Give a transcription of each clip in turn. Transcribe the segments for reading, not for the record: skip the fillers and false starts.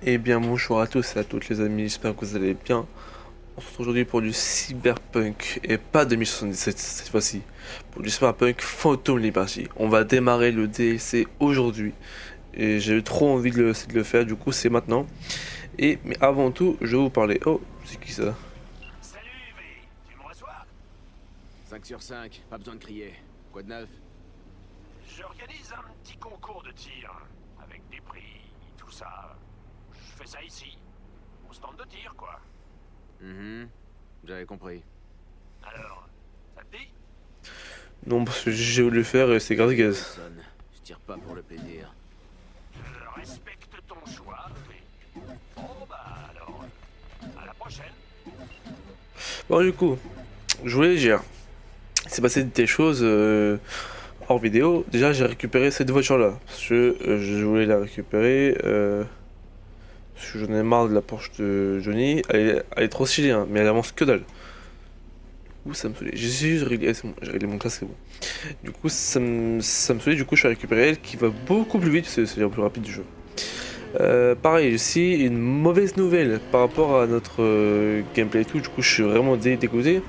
Eh bien bonjour à tous et à toutes les amis, j'espère que vous allez bien. On se retrouve aujourd'hui pour du Cyberpunk et pas 2077 cette fois-ci. Pour du Cyberpunk Phantom Liberty. On va démarrer le DLC aujourd'hui. Et j'ai eu trop envie de le faire, du coup c'est maintenant. Mais avant tout, je vais vous parler. Oh, c'est qui ça? Salut V, tu me reçois? 5 sur 5, pas besoin de crier. Quoi de neuf? J'organise un petit concours de tir, avec des prix, tout ça. Je fais ça ici. Au stand de tir, quoi. J'avais compris. Alors, ça te dit? Non, parce que j'ai voulu le faire et c'est grave gaz. Personne. Je tire pas pour le plaisir. Je respecte ton choix, V. Bon bah alors, à la prochaine. Bon du coup, je voulais dire, il s'est passé des choses hors vidéo. Déjà j'ai récupéré cette voiture là. Parce que je voulais la récupérer. Parce que j'en ai marre de la Porsche de Johnny. Elle est trop stylée, hein, mais elle avance que dalle. Du coup, ça me saoulait. J'ai juste réglé, c'est bon, j'ai réglé mon casque, c'est bon. Du coup, ça me saoulait, du coup, je suis récupéré elle qui va beaucoup plus vite, c'est le plus rapide du jeu. Pareil, aussi, une mauvaise nouvelle par rapport à notre gameplay et tout. Du coup, je suis vraiment dégoûté.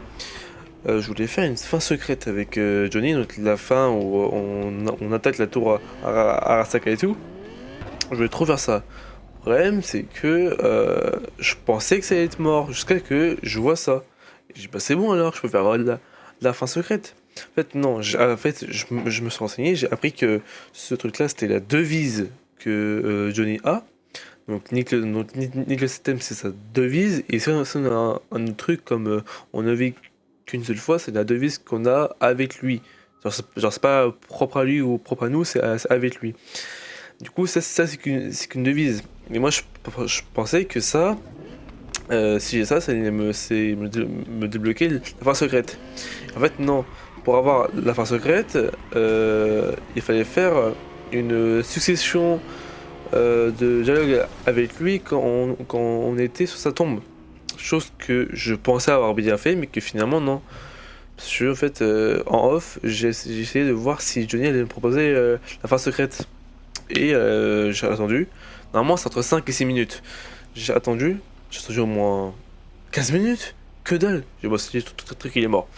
Je voulais faire une fin secrète avec Johnny, donc la fin où on attaque la tour à Arasaka et tout. Je voulais trop faire ça. Le problème, c'est que je pensais que ça allait être mort jusqu'à que je vois ça. J'ai dit, bah c'est bon alors, je peux faire la fin secrète. En fait, non, je me suis renseigné, j'ai appris que ce truc-là, c'était la devise que Johnny a. Donc, nique le système, c'est sa devise. Et si on a un autre truc comme on ne vit qu'une seule fois, c'est la devise qu'on a avec lui. Genre, c'est pas propre à lui ou propre à nous, c'est avec lui. Du coup, ça c'est qu'une devise. Mais moi, je pensais que ça, si j'ai ça, ça allait me débloquer la fin secrète. En fait, non. Pour avoir la fin secrète, il fallait faire une succession de dialogues avec lui quand on était sur sa tombe. Chose que je pensais avoir bien fait, mais que finalement, non. Parce que, en fait, en off, j'ai essayé de voir si Johnny allait me proposer la fin secrète. Et j'ai attendu. Normalement, c'est entre 5 et 6 minutes. J'ai attendu au moins 15 minutes. Que dalle. J'ai bossé, tout le truc, il est mort.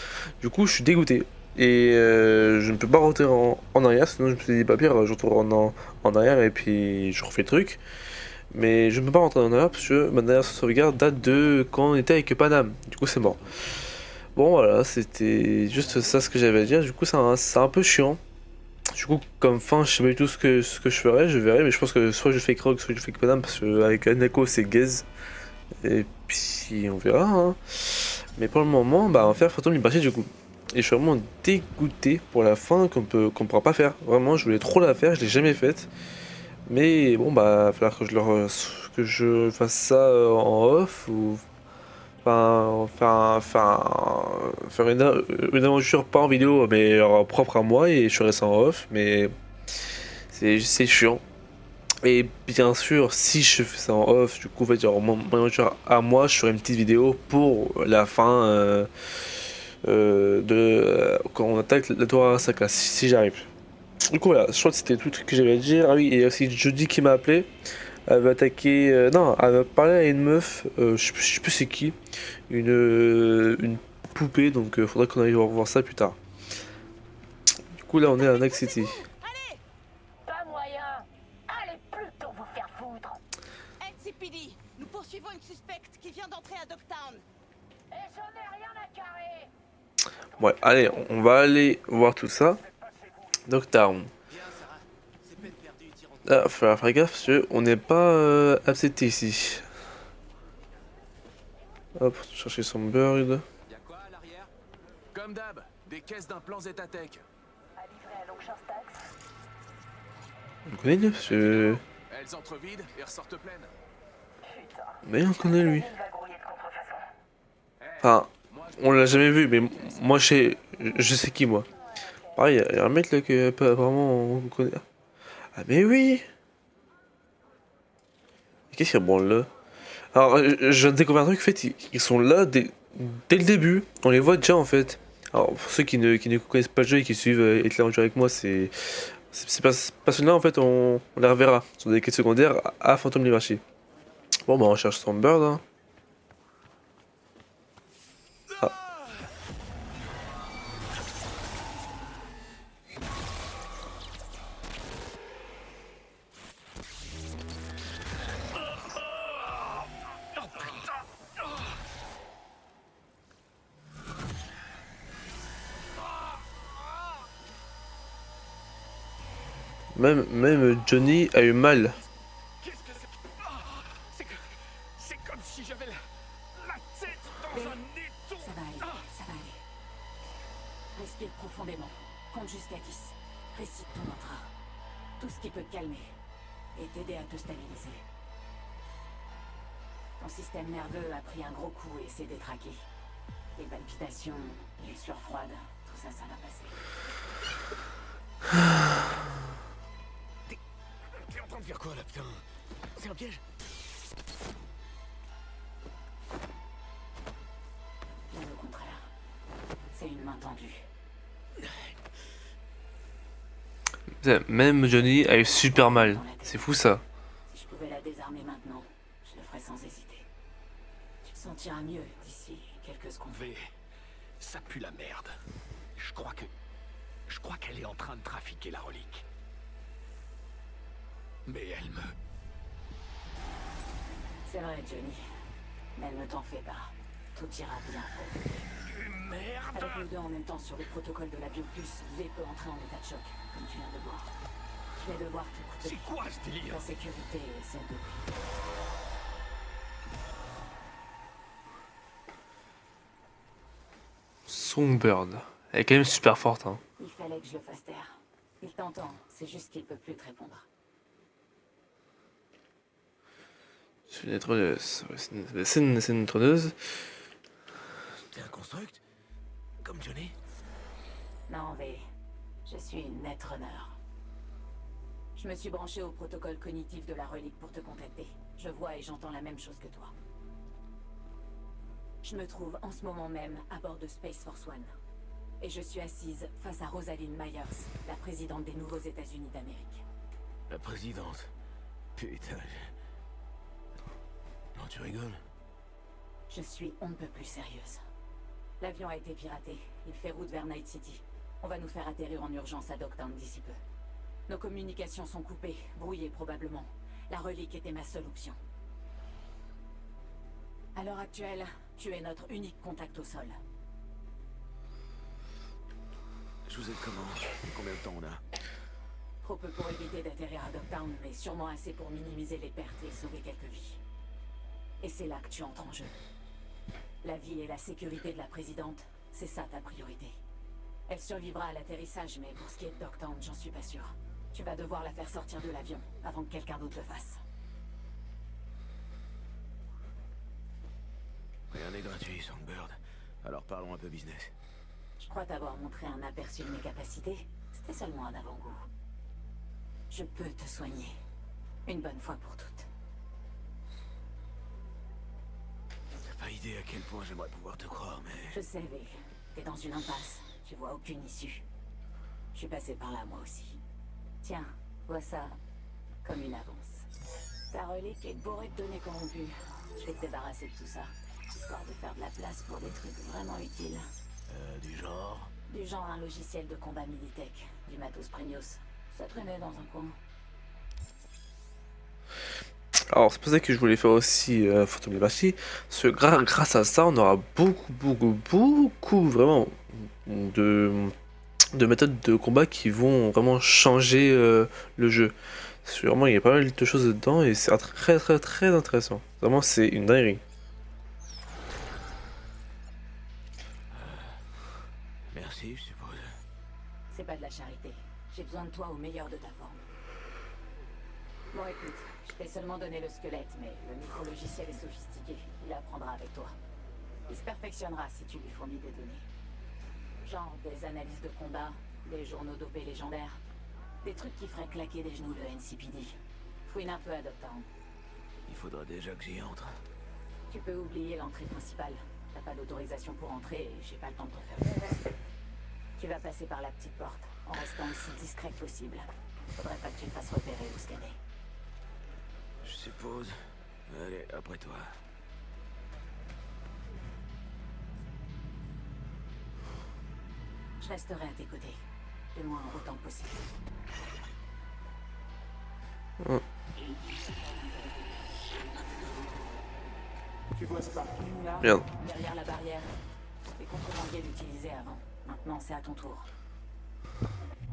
Du coup, je suis dégoûté. Et je ne peux pas rentrer en arrière, sinon je me suis dit, pas pire, je retourne en arrière et puis je refais le truc. Mais je ne peux pas rentrer en arrière parce que ma dernière sauvegarde date de quand on était avec Paname. Du coup, c'est mort. Bon, voilà, c'était juste ça ce que j'avais à dire. Du coup, c'est un peu chiant. Du coup, comme fin, je sais pas du tout ce que je ferais, je verrai, mais je pense que soit je fais Krog, soit je fais Panam, parce qu'avec Anako c'est gaze, et puis on verra, hein. Mais pour le moment, bah on va faire Phantom Liberty du coup. Et je suis vraiment dégoûté pour la fin qu'on pourra pas faire. Vraiment, je voulais trop la faire, je l'ai jamais faite. Mais bon, bah, il va falloir que je fasse ça en off, ou faire une aventure pas en vidéo, mais propre à moi, et je ferai ça en off, mais c'est chiant. Et bien sûr, si je fais ça en off, du coup, en fait, genre, mon aventure à moi, je ferai une petite vidéo pour la fin quand on attaque la tour Arasaka, si j'arrive. Du coup, voilà, je crois que c'était tout ce que j'avais à dire. Ah oui, et aussi Jody qui m'a appelé. Elle va attaquer. Non, elle va parler à une meuf, je sais plus c'est qui. Une poupée, donc faudrait qu'on aille voir ça plus tard. Du coup, là, on est à Next City. Pas moyen. Allez plutôt vous faire foutre. NCPD, nous poursuivons une suspecte qui vient d'entrer à Dogtown. Et j'en ai rien à carrer. Ouais, allez, on va aller voir tout ça. Dogtown. Ah, faut faire gaffe parce qu'on n'est pas accepté ici. Hop, chercher son bird. Y'a quoi à l'arrière? Comme d'hab, des caisses d'implants Zetatech. À livrer à Longchamp-Stax. On connaît lui parce que. Elles entrent vides et ressortent pleines. Putain. Mais on connaît lui. Il va grouiller de contrefaçon. Enfin, on l'a jamais vu, mais moi je sais qui moi. Pareil, y a un mec là que apparemment on connaît. Ah mais oui! Qu'est-ce qu'il y a bon là? Alors, je viens de découvrir un truc, en fait, ils sont là dès le début. On les voit déjà en fait. Alors, pour ceux qui ne connaissent pas le jeu et qui suivent Être l'aventure avec moi, c'est pas ceux-là en fait, on les reverra sur des quêtes secondaires à Phantom Liberty. Bon, bah, on cherche Songbird. Hein. Ah. Même Johnny a eu mal. Qu'est-ce que c'est? C'est comme si j'avais la tête dans un étau. Ça va aller, ça va aller. Respire profondément. Compte jusqu'à 10. Récite ton mantra. Tout ce qui peut te calmer et t'aider à te stabiliser. Ton système nerveux a pris un gros coup et s'est détraqué. Les palpitations, les sueurs froides, tout ça, ça va passer. T'es en train de faire quoi là, putain? C'est un piège? Bien au contraire. C'est une main tendue. Même Johnny a eu super mal. C'est fou ça. Si je pouvais la désarmer maintenant, je le ferais sans hésiter. Tu te sentiras mieux d'ici quelques secondes. V, ça pue la merde. Je crois qu'elle est en train de trafiquer la relique. Mais elle me... C'est vrai, Johnny. Mais ne t'en fais pas. Tout ira bien. Merde! Avec nous deux en même temps sur le protocole de la Biopulse, V peut entrer en état de choc, comme tu viens de voir. Je vais devoir t'écouter. C'est quoi ce délire? Ta sécurité et celle de V. Songbird. Elle est quand même super forte. Hein. Il fallait que je le fasse taire. Il t'entend, c'est juste qu'il peut plus te répondre. C'est une neutronneuse. Ouais, c'est une neutronneuse. T'es un construct? Comme Johnny? Non, V. Je suis une netrunner. Je me suis branché au protocole cognitif de la relique pour te contacter. Je vois et j'entends la même chose que toi. Je me trouve en ce moment même à bord de Space Force One. Et je suis assise face à Rosalind Myers, la présidente des Nouveaux États-Unis d'Amérique. La présidente. Putain. Non, tu rigoles? Je suis on ne peut plus sérieuse. L'avion a été piraté. Il fait route vers Night City. On va nous faire atterrir en urgence à Dogtown d'ici peu. Nos communications sont coupées, brouillées probablement. La relique était ma seule option. À l'heure actuelle, tu es notre unique contact au sol. Je vous aide comment? Combien de temps on a? Trop peu pour éviter d'atterrir à Dogtown, mais sûrement assez pour minimiser les pertes et sauver quelques vies. Et c'est là que tu entres en jeu. La vie et la sécurité de la présidente, c'est ça ta priorité. Elle survivra à l'atterrissage, mais pour ce qui est de Dogtown, j'en suis pas sûre. Tu vas devoir la faire sortir de l'avion, avant que quelqu'un d'autre le fasse. Rien n'est gratuit, Songbird. Alors parlons un peu business. Je crois t'avoir montré un aperçu de mes capacités. C'était seulement un avant-goût. Je peux te soigner. Une bonne fois pour toutes. T'as pas idée à quel point j'aimerais pouvoir te croire, mais... Je sais, V. T'es dans une impasse. Tu vois aucune issue. Je suis passé par là, moi aussi. Tiens, vois ça comme une avance. Ta relique est bourrée de données corrompues. Je vais te débarrasser de tout ça, histoire de faire de la place pour des trucs vraiment utiles. Du genre... Du genre un logiciel de combat Militech, du matos Premios. Ça traînait dans un coin. Alors c'est pour ça que je voulais faire aussi Photomélacie. Parce que grâce à ça, on aura beaucoup vraiment de méthodes de combat qui vont vraiment changer le jeu. Sûrement, il y a pas mal de choses dedans et c'est très intéressant. Vraiment, c'est une dinguerie. Merci, je suppose. C'est pas de la charité. J'ai besoin de toi au meilleur de ta forme. Bon, écoute, je t'ai seulement donné le squelette, mais le micro-logiciel est sophistiqué. Il apprendra avec toi. Il se perfectionnera si tu lui fournis des données. Genre des analyses de combat, des journaux dopés légendaires, des trucs qui feraient claquer des genoux le NCPD. Fouine un peu à Dogtown. Il faudra déjà que j'y entre. Tu peux oublier l'entrée principale. T'as pas d'autorisation pour entrer et j'ai pas le temps de t'en faire. Tu vas passer par la petite porte, en restant aussi discret que possible. Faudrait pas que tu te fasses repérer ou scanner. Je suppose. Allez, après toi. Je resterai à tes côtés. Du moins autant que possible. Tu vois ce parking là? Merde. Derrière la barrière. Les contrebandiers l'utilisaient avant. Maintenant, c'est à ton tour.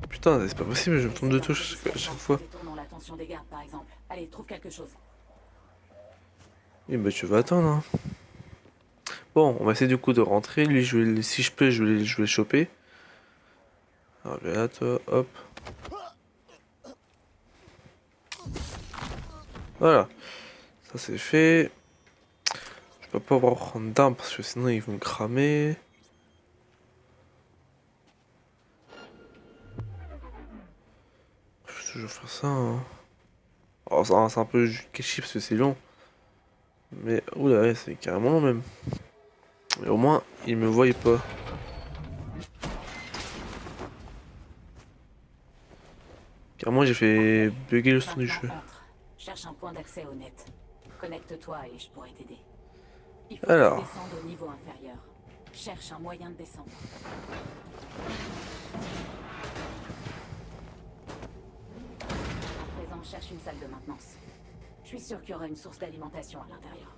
Putain, c'est pas possible, je me trompe de touche à chaque fois. Détournons l'attention des gardes, par exemple. Allez, trouve quelque chose. Et bah tu vas attendre. Hein. Bon, on va essayer du coup de rentrer. Lui, si je peux, je vais le choper. Alors viens là, toi, hop. Voilà. Ça c'est fait. Je peux pas pouvoir prendre d'armes parce que sinon ils vont me cramer. Je peux toujours faire ça. Hein. Alors c'est un peu catchy parce que c'est long. Mais oula, ouais, c'est carrément long même. Mais au moins, ils me voient pas. Carrément, j'ai fait bugger le son du jeu. Cherche un point d'accès au net. Connecte-toi et je pourrai t'aider. Il faut Alors. que tu descendes au niveau inférieur. Cherche un moyen de descendre. À présent, cherche une salle de maintenance. Je suis sûr qu'il y aura une source d'alimentation à l'intérieur.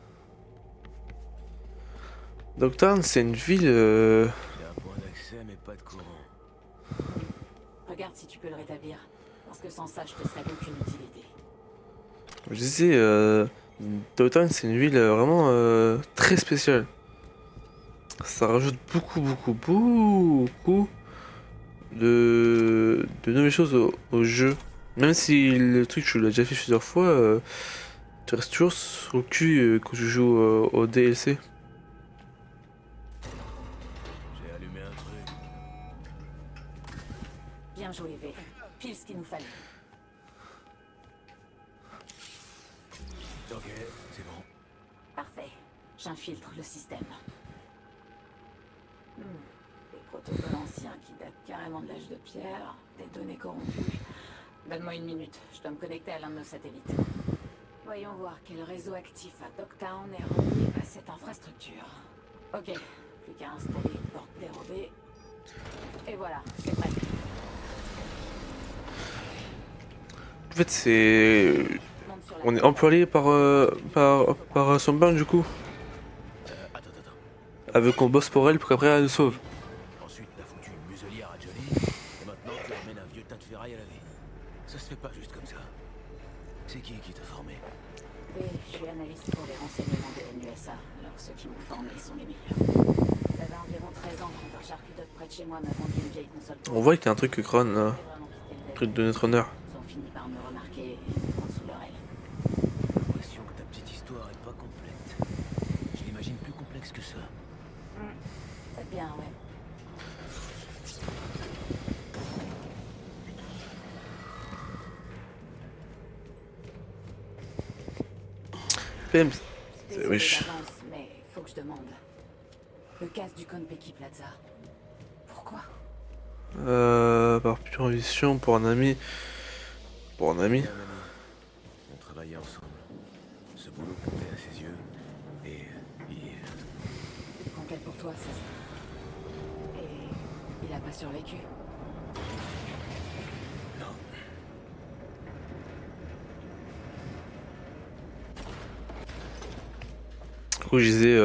Dogtown, c'est une ville. Il y a un point d'accès, mais pas de courant. Regarde si tu peux le rétablir. Parce que sans ça, je te serais d'aucune utilité. Je disais, Dogtown, c'est une ville vraiment très spéciale. Ça rajoute beaucoup de nouvelles choses au jeu. Même si le truc, tu l'as déjà fait plusieurs fois, tu restes toujours sur le cul quand tu joues au DLC. J'ai allumé un truc. Bien joué, V. Pile ce qu'il nous fallait. Ok, c'est bon. Parfait. J'infiltre le système. Des protocoles anciens qui datent carrément de l'âge de pierre, des données corrompues. Donne-moi une minute, je dois me connecter à l'un de nos satellites. Voyons voir quel réseau actif à Dogtown est relié à cette infrastructure. Ok, plus qu'à installer une porte dérobée. Et voilà, c'est prêt. En fait, c'est. Monte sur la On est employé par Sunburn du coup. Attends. Elle veut qu'on bosse pour elle pour qu'après elle nous sauve. Ensuite, t'as foutu une muselière à Johnny, et maintenant tu ramènes un vieux tas de ferraille à laver. Ça se fait pas juste comme ça. C'est qui t'a formé? Oui, je suis analyste pour les renseignements de l'NUSA, alors ceux qui m'ont formé sont les meilleurs. J'avais environ 13 ans quand un charcutier près de chez moi m'a vendu une vieille console. On voit qu'il y a un truc que Kron là. J'ai vraiment quitté le Truc de Netrunner. Ils ont fini par me remarquer et me prendre sous leur aile. J'ai l'impression que ta petite histoire est pas complète. Je l'imagine plus complexe que ça. C'est bien, ouais. PM. Désolé Wesh. d'avance, mais faut que je demande. Le casse du Konpeki Plaza. Pourquoi? Par pure ambition pour un ami. Pour un ami. Bien, un ami. On travaillait ensemble. Ce boulot comptait à ses yeux. Et Il comptait pour toi, c'est ça. Et il a pas survécu. non. Du coup, je disais,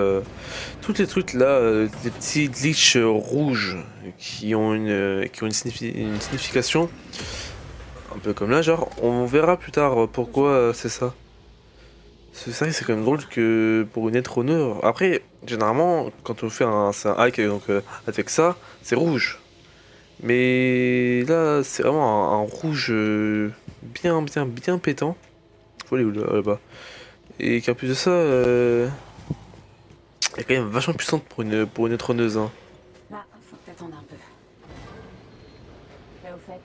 tous les trucs là, des petits glitches rouges qui ont une signification, un peu comme là, genre, on verra plus tard pourquoi c'est ça. C'est vrai que c'est quand même drôle que pour une Netrunner. Après, généralement, quand on fait c'est un hack donc, avec ça, c'est rouge. Mais là, c'est vraiment un rouge bien pétant. Faut aller où là-bas. Et qu'en plus de ça, elle est quand même vachement puissante pour une trôneuse. Hein. Là, faut que t'attendes un peu. Mais au fait,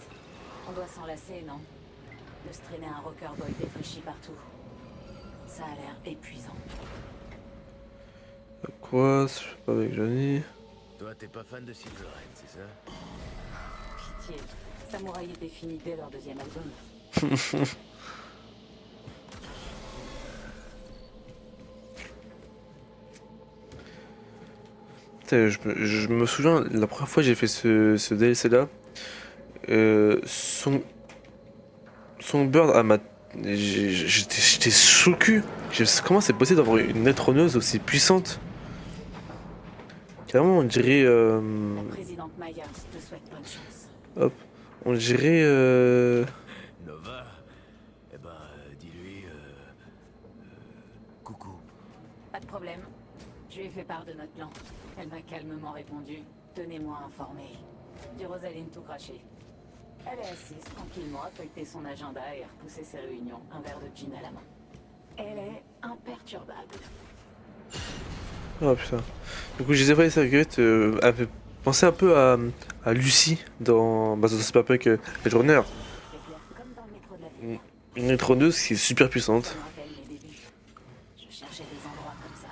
on doit s'en lasser, non? De se traîner un rocker boy défraîchi partout. Ça a l'air épuisant. Quoi? Je fais pas avec Johnny. Toi, t'es pas fan de Silverhand, c'est ça? Pitié. Samouraï était fini dès leur deuxième album. Putain, je me souviens, la première fois que j'ai fait ce DLC là, son, Songbird à ma. J'étais sous le cul. Comment c'est possible d'avoir une netroneuse aussi puissante? Carrément, on dirait. La présidente Myers te souhaite bonne chance. Hop. On dirait. Nova, eh ben, dis-lui, coucou. Pas de problème. Je lui ai fait part de notre plan. Elle m'a calmement répondu. Tenez-moi informé. Dit Rosaline tout craché. Elle est assise tranquillement à feuilleter son agenda et à repousser ses réunions, un verre de gin à la main. Elle est imperturbable. Oh putain. Du coup, je disais, ouais, Circuit avait pensé un peu à Lucie dans Cyberpunk Edge Runner. C'est clair, comme dans le métro de la ville. Une netroneuse qui est super Ça puissante. me rappelle mes débuts. Je cherchais des endroits comme ça.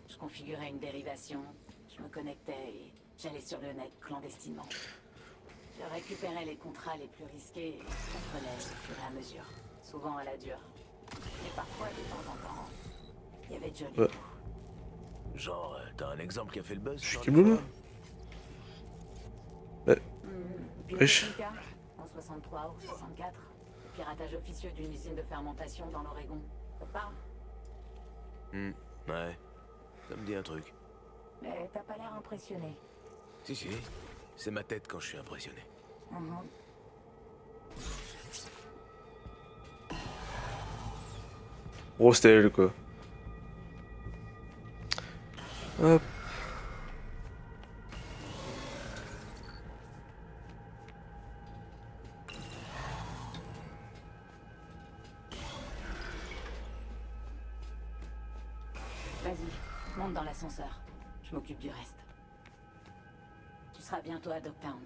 Je configurais une dérivation, je me connectais et j'allais sur le net clandestinement. Je récupérais les contrats les plus risqués et je comprenais au fur et à mesure, souvent à la dure. Et parfois, de temps en temps, il y avait Johnny. Ouais. Genre, t'as un exemple qui a fait le buzz Je suis sur qui les Loulou? forums? Wesh. En 63 ou 64, piratage officieux d'une usine de fermentation dans l'Oregon. Ça te parle? Ouais, ça me dit un truc. Mais t'as pas l'air impressionné. Si, si, c'est ma tête quand je suis impressionné. Rostel, quoi. Hop. Vas-y, monte dans l'ascenseur. Je m'occupe du reste. Tu seras bientôt à Dogtown.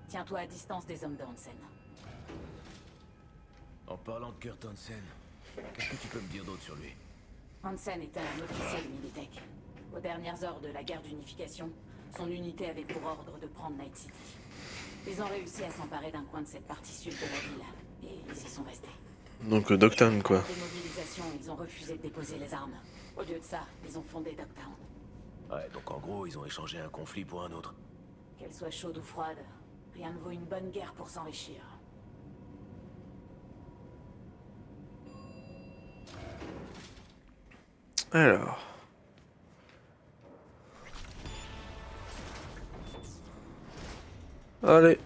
Tiens-toi à distance des hommes de Hansen. En parlant de Kurt Hansen, qu'est-ce que tu peux me dire d'autre sur lui? Hansen était un officier de Militech. Aux dernières heures de la guerre d'unification, son unité avait pour ordre de prendre Night City. Ils ont réussi à s'emparer d'un coin de cette partie sud de la ville, et ils y sont restés. Donc Dogtown, quoi. Après la démobilisation, ils ont refusé de déposer les armes. Au lieu de ça, ils ont fondé Dogtown. Ouais, donc en gros, ils ont échangé un conflit pour un autre. Qu'elle soit chaude ou froide, rien ne vaut une bonne guerre pour s'enrichir. Alors. Allez.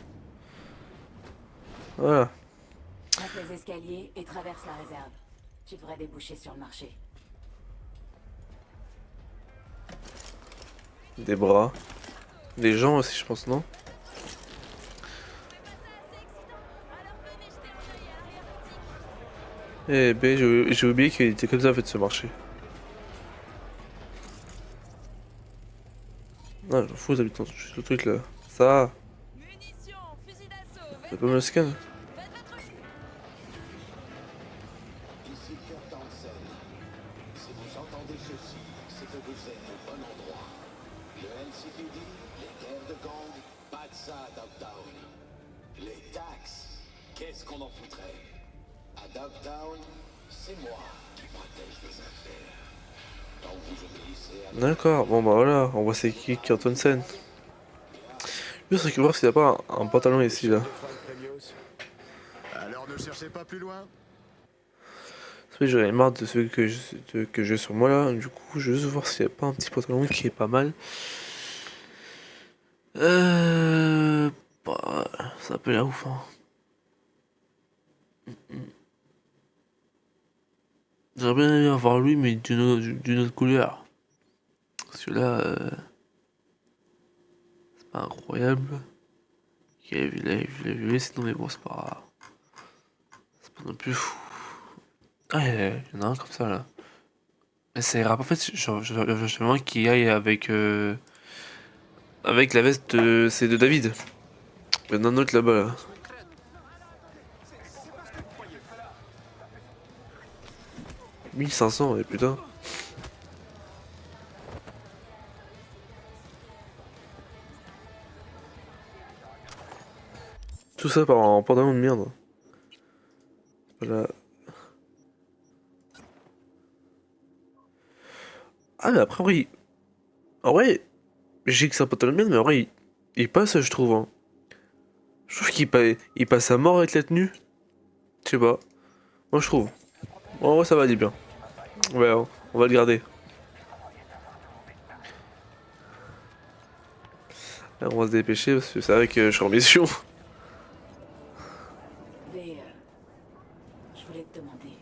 Voilà. Monte les escaliers et traverse la réserve. Tu devrais déboucher sur le marché. Des bras. Des gens aussi, je pense, non? Eh ben, j'ai oublié qu'il était comme ça, en fait, ce marché. Ah, je m'en fous, j'habite dans ce truc là. Ça, Munitions, fusil d'assaut, c'est pas me scan. faites votre Ici Kurt Hansen. Si vous entendez ceci, c'est que vous êtes au bon endroit. Le LCPD, les guerres de gang, pas de ça à Dogtown. Les taxes, qu'est-ce qu'on en foutrait? À Dogtown, c'est moi qui protège les affaires. Quand vous obéissez à... D'accord, bon bah voilà, on voit c'est qui Kurt Hansen. Juste récupérer s'il n'y a pas un pantalon ici là. Alors ne cherchez pas plus loin. Parce que j'en ai marre de ceux que j'ai sur moi là, du coup je veux juste voir s'il n'y a pas un petit pantalon qui est pas mal. Bah, ça peut l'air ouf hein. J'aimerais bien aimé avoir lui mais d'une autre couleur. Parce que là, c'est pas incroyable. Il a vu, sinon mais bon c'est pas... C'est pas non plus fou. Ah il y en a un comme ça là. Mais ça ira pas en fait, je veux vraiment qu'il aille avec la veste c'est de David. Il y en a un autre là-bas là. « 1500 et putain. Tout ça par un pantalon de merde. Voilà. Ah mais après oui. En vrai, j'ai que c'est un pantalon de merde, mais en vrai, il passe, je trouve. Hein. Je trouve il passe à mort avec la tenue. Je sais pas. Moi, je trouve. En vrai, ça va aller bien. Ouais, on va le garder. Là, on va se dépêcher parce que c'est vrai que je suis en mission. V, je voulais te demander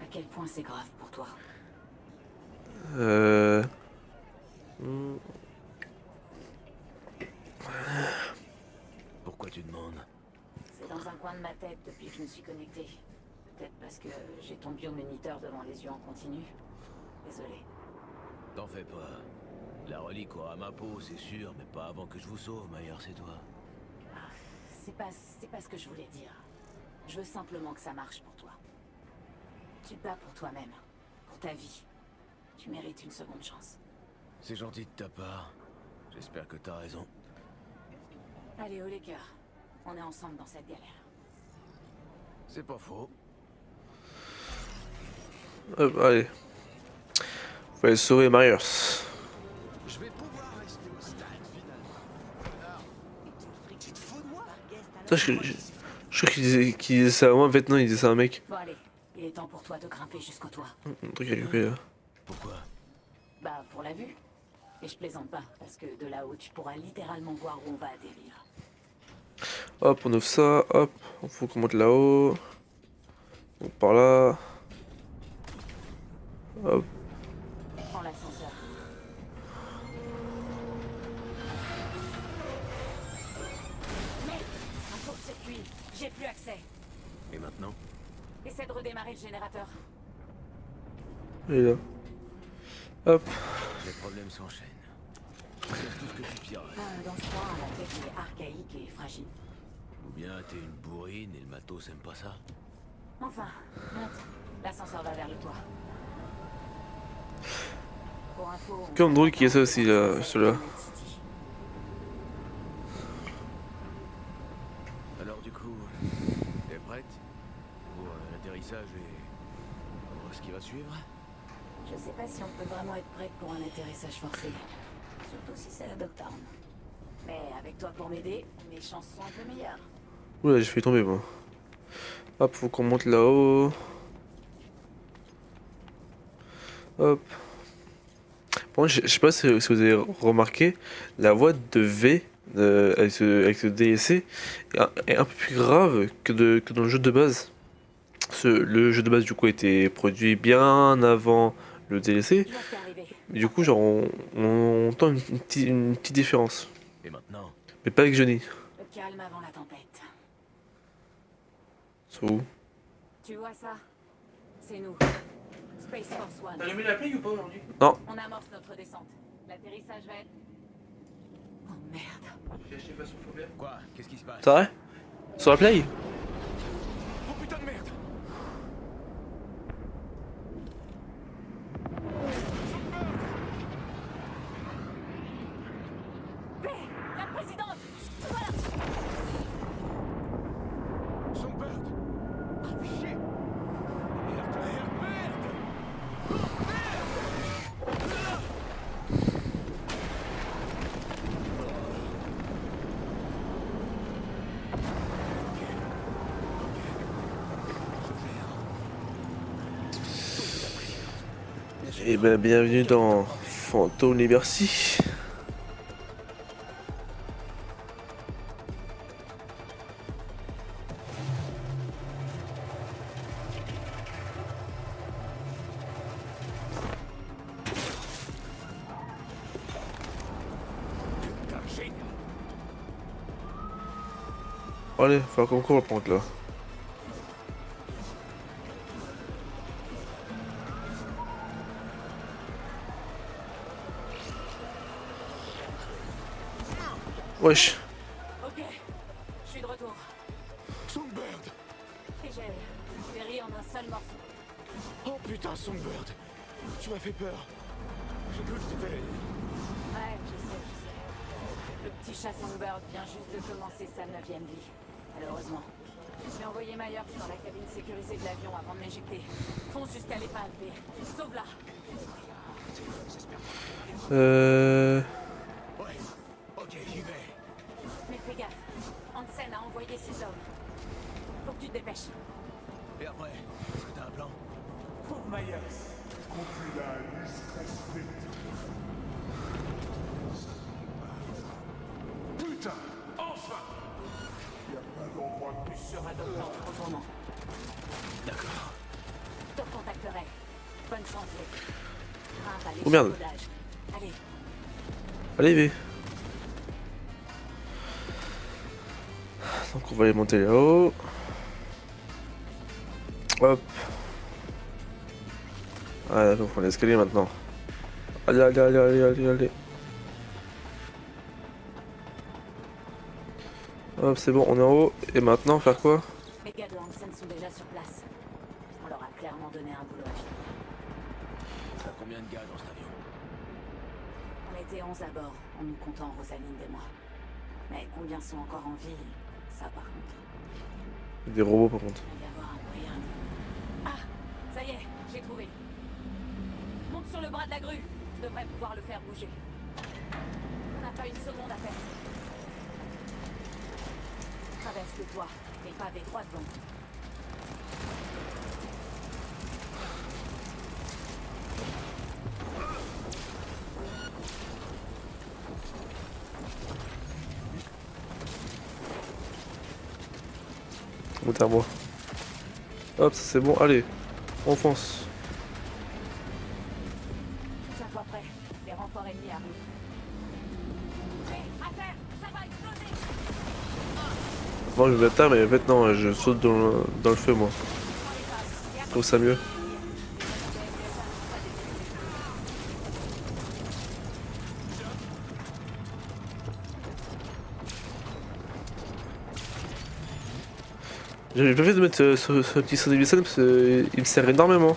à quel point c'est grave pour toi. Pourquoi tu demandes? C'est dans un coin de ma tête depuis que je me suis connecté. Peut-être parce que j'ai ton biomoniteur devant les yeux en continu. Désolé. T'en fais pas. La relique aura ma peau, c'est sûr, mais pas avant que je vous sauve, Maillard, c'est toi. C'est pas ce que je voulais dire. Je veux simplement que ça marche pour toi. Tu te bats pour toi-même, pour ta vie. Tu mérites une seconde chance. C'est gentil de ta part. J'espère que t'as raison. Allez, haut les cœurs. On est ensemble dans cette galère. C'est pas faux. Hop, allez. Faut aller sauver Myers. Je vais pouvoir rester au stade finalement. Tu te fous de moi? Putain, je crois qu'il disait ça à moi, en fait non, il disait ça à un mec. Bon allez, il est temps pour toi de grimper jusqu'au toit. Un truc à couper là. Pourquoi? Bah, pour la vue. Et je plaisante pas, parce que de là-haut, tu pourras littéralement voir où on va atterrir. Hop, on ouvre ça, hop, il faut qu'on monte là-haut. Donc par là. Hop. Prends l'ascenseur. Mais, un court-circuit, j'ai plus accès. Et maintenant? Essaie de redémarrer le générateur. Il est là. Hop. Les problèmes s'enchaînent. C'est tout ce que tu pirates. Dans ce coin, la tête est archaïque et fragile. Ou bien t'es une bourrine et le matos aime pas ça. Enfin, monte. L'ascenseur va vers le toit. Pour info, Comme drôle qu'il y ait ça aussi là, celui-là. Alors du coup, t'es prête pour l'atterrissage et pour ce qui va suivre? Je sais pas si on peut vraiment être prête pour un atterrissage forcé. Surtout si c'est la Dogtown. Mais avec toi pour m'aider, mes chances sont un peu meilleures. Oula, j'ai fait tomber moi. Hop, faut qu'on monte là-haut. Hop. Par contre, je sais pas si vous avez remarqué, la voix de V avec ce DLC est un peu plus grave que dans le jeu de base. Le jeu de base du coup a été produit bien avant le DLC. Je vois que t'es arrivé. Mais du coup, genre, on entend une petite différence. Et maintenant? Mais pas avec Johnny. Le calme avant la tempête. C'est où? Tu vois ça? C'est nous. Space Force One. allumé la play ou pas aujourd'hui? On amorce notre descente. L'atterrissage va être... Oh merde. Quoi? Qu'est-ce qui se passe? C'est vrai? Sur la play? Oh putain de merde! V, la présidente! Voilà! Songbird! Oh shit! Merde, merde, merde! Et ben bienvenue dans Phantom Liberty. Allez, faut qu'on court par contre là. Wesh. Ok, je suis de retour. Songbird! Et j'ai péri en un seul morceau. Oh putain, Songbird! Tu m'as fait peur. J'ai cru que c'était... Ouais, je sais. Le petit chat Songbird vient juste de commencer sa 9e vie. Malheureusement. J'ai envoyé Myers dans la cabine sécurisée de l'avion avant de m'éjecter. Fonce jusqu'à l'épave, V. Sauve-la. avance. Et après, est-ce que t'as un plan? Trouve Myers. Conduis-la à Lucas Split. Putain, enfin! Y a pas d'endroit de plus Sur Dogtown pour le moment. D'accord. Je te contacterai. Bonne chance, Rick. Grimpe à Oh merde. l'échafaudage. Allez. Allez, V. Donc on va aller monter là-haut. Hop. Ah d'accord, faut l'escalier maintenant. Allez, allez, allez, allez, allez, allez. Hop, c'est bon, on est en haut. Et maintenant, faire quoi? Les gars de Hansen sont déjà sur place. On leur a clairement donné un boulot à finir. T'as combien de gars dans cet avion? On était 11 à bord, en nous comptant Rosaline et moi. Mais combien sont encore en vie? Ça, par contre. Des robots par contre. Il va y avoir un moyen de... Ah! Ça y est, j'ai trouvé. Monte sur le bras de la grue. Je devrais pouvoir le faire bouger. On n'a pas une seconde à perdre. Traverse le toit, les pavés droit devant. Monter à moi. Hop, ça c'est bon, allez. On fonce. Tiens-toi prêt, les renforts ennemis arrivent. Hé, à terre, ça va exploser! Moi je vais à terre, mais en fait non, je saute dans le feu moi. Je trouve ça mieux. J'avais pas fait de mettre ce petit saut de parce qu'il me sert énormément.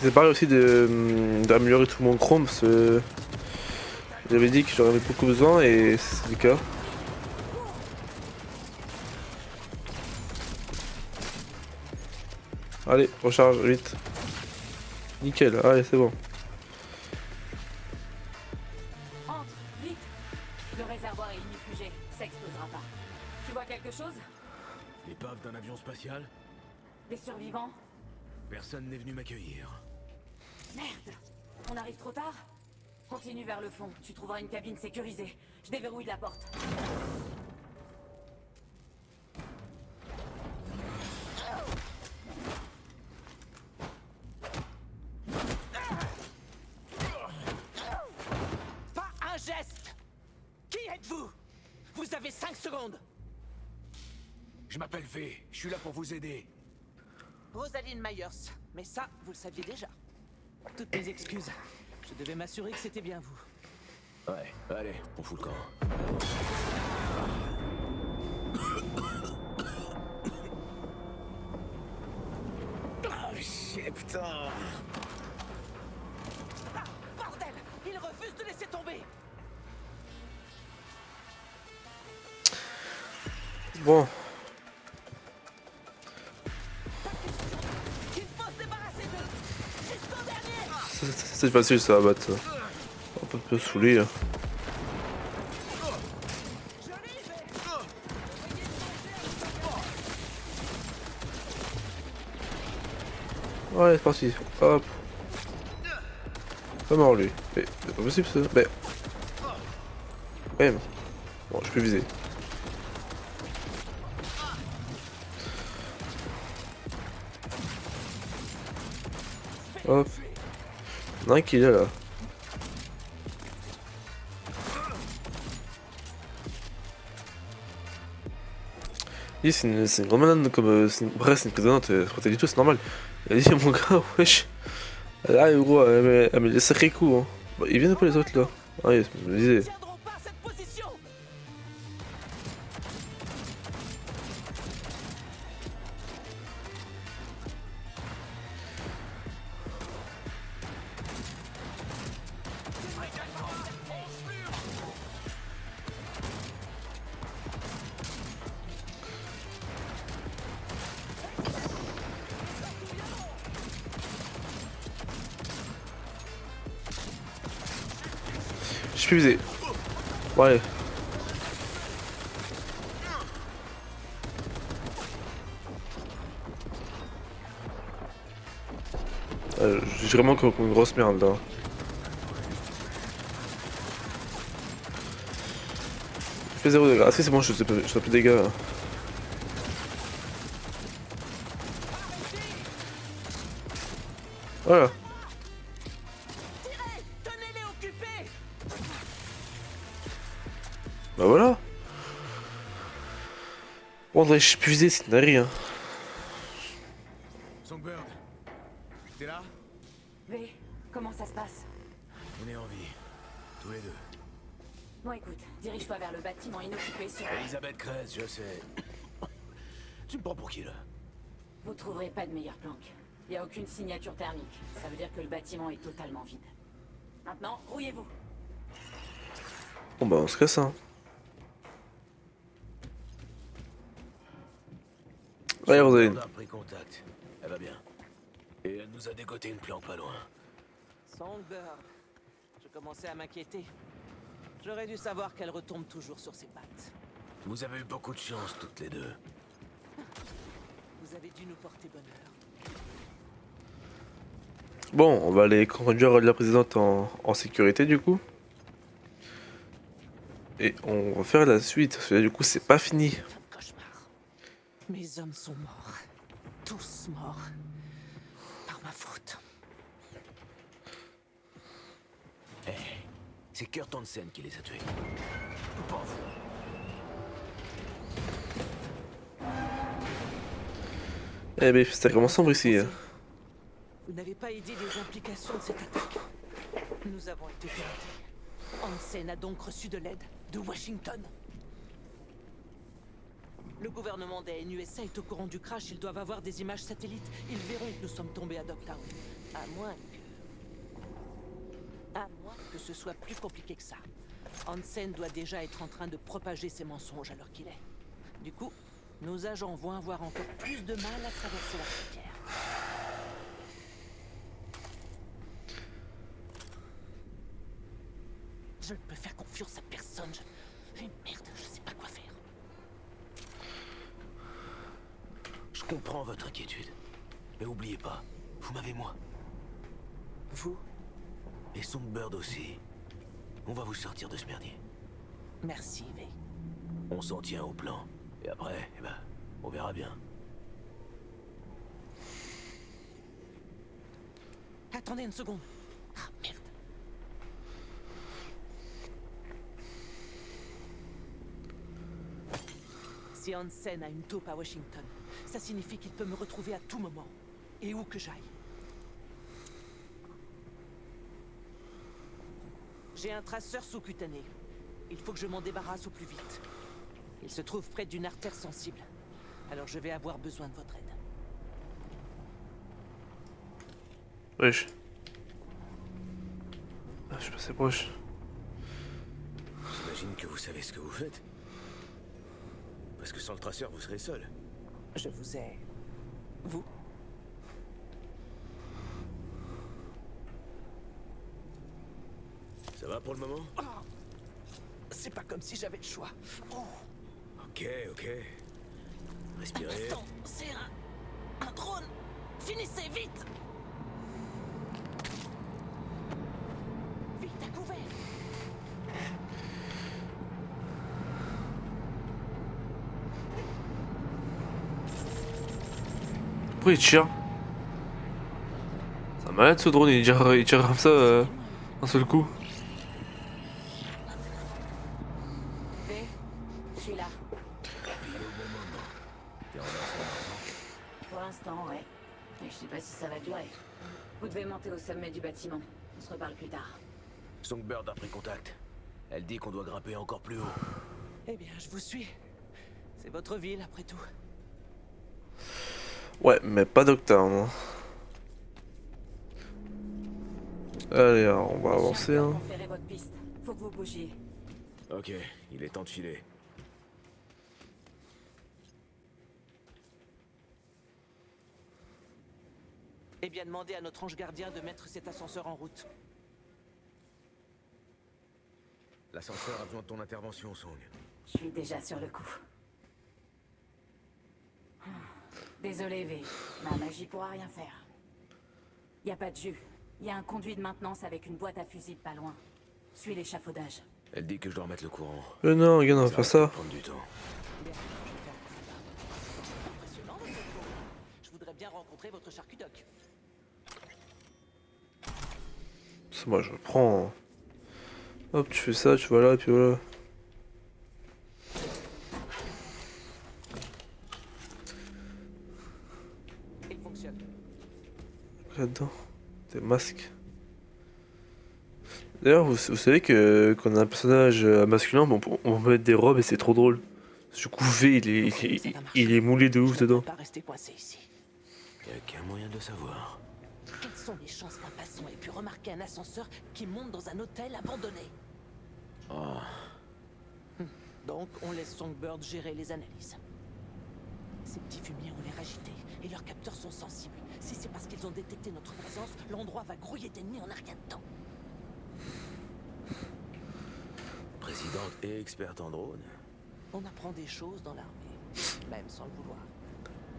C'est pareil aussi d'améliorer tout mon chrome parce que j'avais dit que j'en avais beaucoup besoin et c'est le cas. Allez, recharge vite. Nickel, allez c'est bon. Entre, vite! Le réservoir est ignifugé, ça explosera pas. Tu vois quelque chose? L'épave d'un avion spatial? Des survivants? Personne n'est venu m'accueillir. Merde! On arrive trop tard? Continue vers le fond, tu trouveras une cabine sécurisée. Je déverrouille la porte. Pas un geste! Qui êtes-vous? Vous avez 5 secondes! Je m'appelle V, je suis là pour vous aider. Rosaline Myers. Mais ça, vous le saviez déjà. Toutes mes excuses. Je devais m'assurer que c'était bien vous. Ouais, allez, on fout le camp. Oh shit, putain! Ah, bordel! Il refuse de laisser tomber! Bon, Il faut se débarrasser d'eux! Jusqu'au dernier! c'est facile ça à battre ça. On peut un peu saouler là. Je l'y vais! Ouais, c'est parti. Hop. Pas mort lui. Mais c'est pas possible ça. Mais. Même. Bon, je peux viser. Hop. Il y en a un qui est là. Oui, c'est une grande malade comme. Bref, c'est une présidente, c'est pas du tout, c'est normal. Elle a dit mon gars, wesh. Là, gros, elle met des sacrés coups. Hein. Bah, ils viennent pas les autres là. Ah, oui, je me disais. Ils tiendront pas cette position! Je peux viser. Ouais. J'ai vraiment comme une grosse merde là. Je fais 0 dégâts. Ah si c'est bon, je fais plus de dégâts là. Voilà. Tirez! Tenez-les occupés! Bah voilà. Bon, on je puiser, c'est une rien. Songbird, t'es là? V, comment ça se passe? On est en vie. Tous les deux. Bon écoute, dirige-toi vers le bâtiment inoccupé sur... Elisabeth Kress, je sais. Tu me prends pour qui là? Vous trouverez pas de meilleure planque. Y a aucune signature thermique. Ça veut dire que le bâtiment est totalement vide. Maintenant, rouillez-vous. Bon bah on se casse hein. Ouais Rosaline. On a pris contact. Elle va bien. Et elle nous a dégoté une planque pas loin. Songbird. Je commençais à m'inquiéter. J'aurais dû savoir qu'elle retombe toujours sur ses pattes. Vous avez eu beaucoup de chance toutes les deux. Vous avez dû nous porter bonheur. Bon, on va aller conduire la présidente en sécurité du coup. Et on va faire la suite, parce que là, du coup c'est pas fini. Fin de cauchemar. Mes hommes sont morts. Tous morts. Par ma faute. Eh, c'est Kurt Hansen qui les a tués. Pas vous. Eh ben c'est vraiment sombre ici. Hein. Vous n'avez pas aidé les implications de cette attaque. Nous avons été piratés. Hansen a donc reçu de l'aide de Washington. Le gouvernement des NUSA est au courant du crash, ils doivent avoir des images satellites. Ils verront que nous sommes tombés à Dogtown. À moins que ce soit plus compliqué que ça. Hansen doit déjà être en train de propager ses mensonges à l'heure qu'il est. Du coup, nos agents vont avoir encore plus de mal à traverser la frontière. Je ne peux faire confiance à personne. Merde, je sais pas quoi faire. Je comprends votre inquiétude. Mais oubliez pas, vous m'avez moi. Vous? Et Songbird aussi. On va vous sortir de ce merdier. Merci, V. On s'en tient au plan. Et après, eh ben, on verra bien. Attendez une seconde. Ah, merde. Si Hansen a une taupe à Washington, ça signifie qu'il peut me retrouver à tout moment. Et où que j'aille. J'ai un traceur sous-cutané. Il faut que je m'en débarrasse au plus vite. Il se trouve près d'une artère sensible. Alors je vais avoir besoin de votre aide. Wesh. Ah, je suis passé proche. J'imagine que vous savez ce que vous faites. Parce que sans le traceur, vous serez seul. Je vous ai... Vous? Ça va pour le moment? Oh, c'est pas comme si j'avais le choix. Oh, Ok, ok. Respirez. attends, c'est un drone. Finissez vite. Vite à couvert. Pourquoi il tire? Ça m'arrête ce drone, il tire comme ça un seul coup. V, je suis là. Pour l'instant, ouais. Mais je sais pas si ça va durer. Vous devez monter au sommet du bâtiment. On se reparle plus tard. Songbird a pris contact. Elle dit qu'on doit grimper encore plus haut. Eh bien, je vous suis. C'est votre ville, après tout. Ouais, mais pas Dogtown. Hein. Allez, alors, on va avancer. Hein. Conférez votre piste. Faut que vous bougiez. Ok, il est temps de filer. Eh bien, demandez à notre ange gardien de mettre cet ascenseur en route. L'ascenseur a besoin de ton intervention, Song. Je suis déjà sur le coup. Désolé, V. Ma magie pourra rien faire. Y a pas de jus. Y a un conduit de maintenance avec une boîte à fusibles pas loin. Suis l'échafaudage. Elle dit que je dois remettre le courant. Non, regarde, on va faire risque de ça. prendre du temps. Bien, je vais faire ça. Impressionnant, votre cours. Je voudrais bien rencontrer votre charcutoc. C'est moi, je prends. Hop, tu fais ça, tu vas là, et puis voilà. Il fonctionne. Là-dedans, des masques. D'ailleurs, vous savez que quand on a un personnage masculin, on peut mettre des robes et c'est trop drôle. Du coup, V, il est moulé de ouf Je ne dedans. peux pas rester coincé ici. Y a qu'un moyen de savoir. Quelles sont les chances qu'un passant ait pu remarquer un ascenseur qui monte dans un hôtel abandonné? Oh, Donc, on laisse Songbird gérer les analyses. Ces petits fumiers ont l'air agités et leurs capteurs sont sensibles. Si c'est parce qu'ils ont détecté notre présence, l'endroit va grouiller d'ennemis en un rien de temps. présidente et experte en drone. On apprend des choses dans l'armée, même sans le vouloir.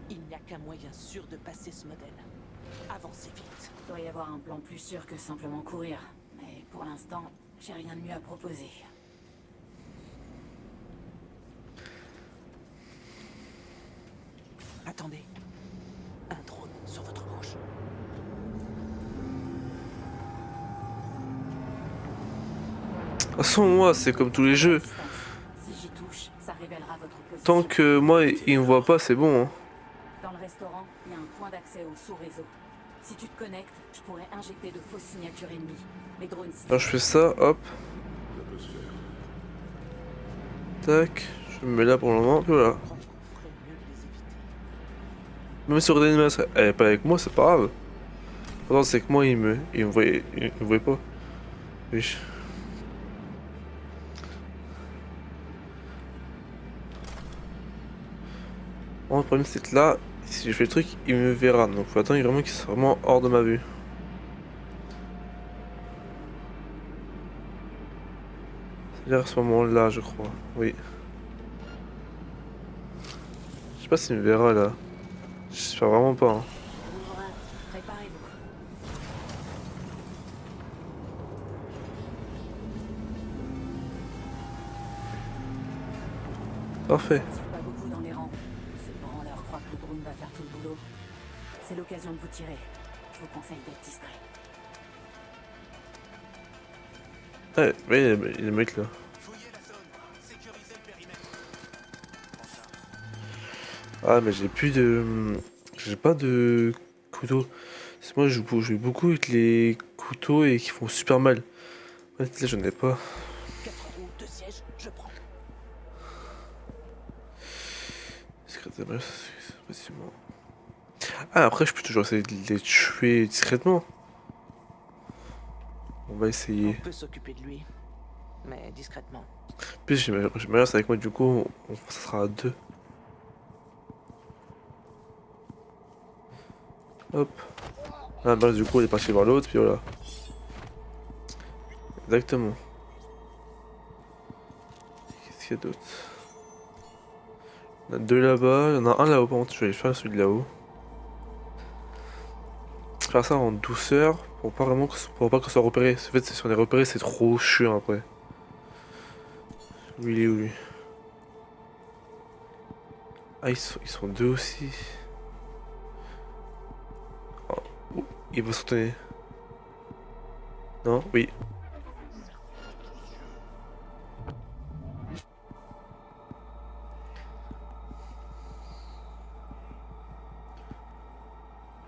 Il n'y a qu'un moyen sûr de passer ce modèle. Avancez vite. Il doit y avoir un plan plus sûr que simplement courir. Mais pour l'instant, j'ai rien de mieux à proposer. Attendez. Un drone sur votre gauche. De toute façon, moi, c'est comme tous les jeux. Si j'y touche, ça révélera votre position. Tant que moi, il me voit pas, c'est bon. Hein. Dans le restaurant, il y a un point d'accès au sous-réseau. Si tu te connectes, je pourrais injecter de fausses signatures ennemies. Les drones... Alors, je fais ça, hop. Tac. Je me mets là pour le moment, puis voilà. Je crois qu'on ferait mieux de les éviter. Même si Redenemas, elle est pas avec moi, c'est pas grave. Pourtant, c'est que moi, il me voyait pas. Oui. Bon, le problème, c'est que là, si je fais le truc, il me verra. Donc, faut attendre vraiment qu'il soit vraiment hors de ma vue. C'est-à-dire à ce moment-là, je crois. Oui. Je sais pas s'il me verra là. J'espère vraiment pas. Hein. Préparez-vous. Parfait. Pas beaucoup dans les rangs. Ces branleurs croient que le drone va faire tout le boulot. C'est l'occasion de vous tirer. Je vous conseille d'être discret. Ouais, mais il y a le mec là. Fouillez la zone. Sécurisez le périmètre. Ah, mais j'ai plus de. J'ai pas de couteau. C'est moi, je joue beaucoup avec les couteaux et qui font super mal. Ouais, là, j'en ai pas. 4 roues, 2 sièges, je prends. Discrètement, c'est facilement. Ah, après, je peux toujours essayer de les tuer discrètement. On va essayer. On peut s'occuper de lui, mais discrètement. En plus, j'ai ma mère, c'est avec moi, du coup, ça sera à deux. Hop. Ah, bah, du coup, elle est partie vers l'autre, puis voilà. Exactement. Qu'est-ce qu'il y a d'autre? Il y en a deux là-bas, il y en a un là-haut, par contre, je vais aller faire celui de là-haut. Faire ça en douceur pour pas vraiment pour pas qu'on soit repéré. En fait, si on est repéré, c'est trop chiant après. Où il est où lui? Ah, ils sont deux aussi. Oh, il va sauter. Non, oui.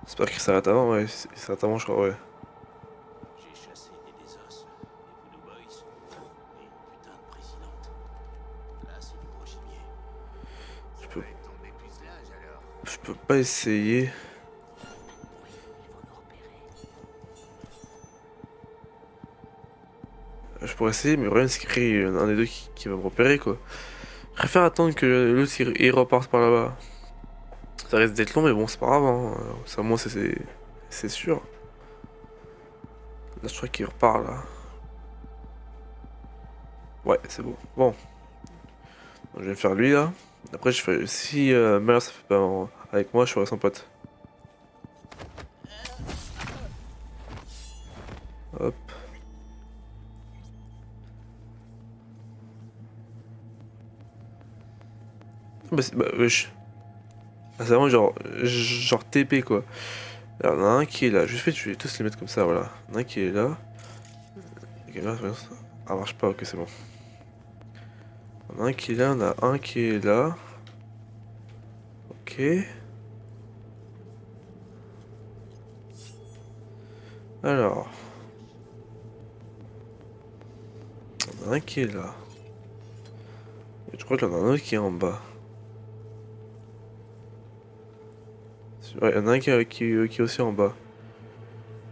J'espère qu'il s'arrête avant, ouais, il s'arrête avant, je crois, ouais. J'ai chassé des os. Et vous, boys. Et une putain de présidente. Là, c'est du gros gibier. Je peux, Tomber pucelage alors. je peux pas essayer. Je pourrais essayer, mais le problème c'est qu'il y a un des deux qui va me repérer quoi. Je préfère attendre que l'autre il reparte par là-bas. Ça risque d'être long, mais bon, c'est pas grave. Hein. Ça, moi, c'est sûr. Là, je crois qu'il repart là. Ouais, c'est bon. Bon, je vais faire lui là. Après, je fais. Si Meurs ça fait pas avec moi, je ferai son pote. Hop. Bah, wesh. Ah, c'est vraiment genre TP quoi. Alors, il y en a un qui est là. Je vais tous les mettre comme ça, voilà. Il y en a un qui est là. Ok, là, ah, marche pas, ok, c'est bon. Il y en a un qui est là, on a un qui est là. Ok. Alors. Il y en a un qui est là. Et je crois qu'il y en a un autre qui est en bas. Ouais, il y en a un qui est aussi en bas.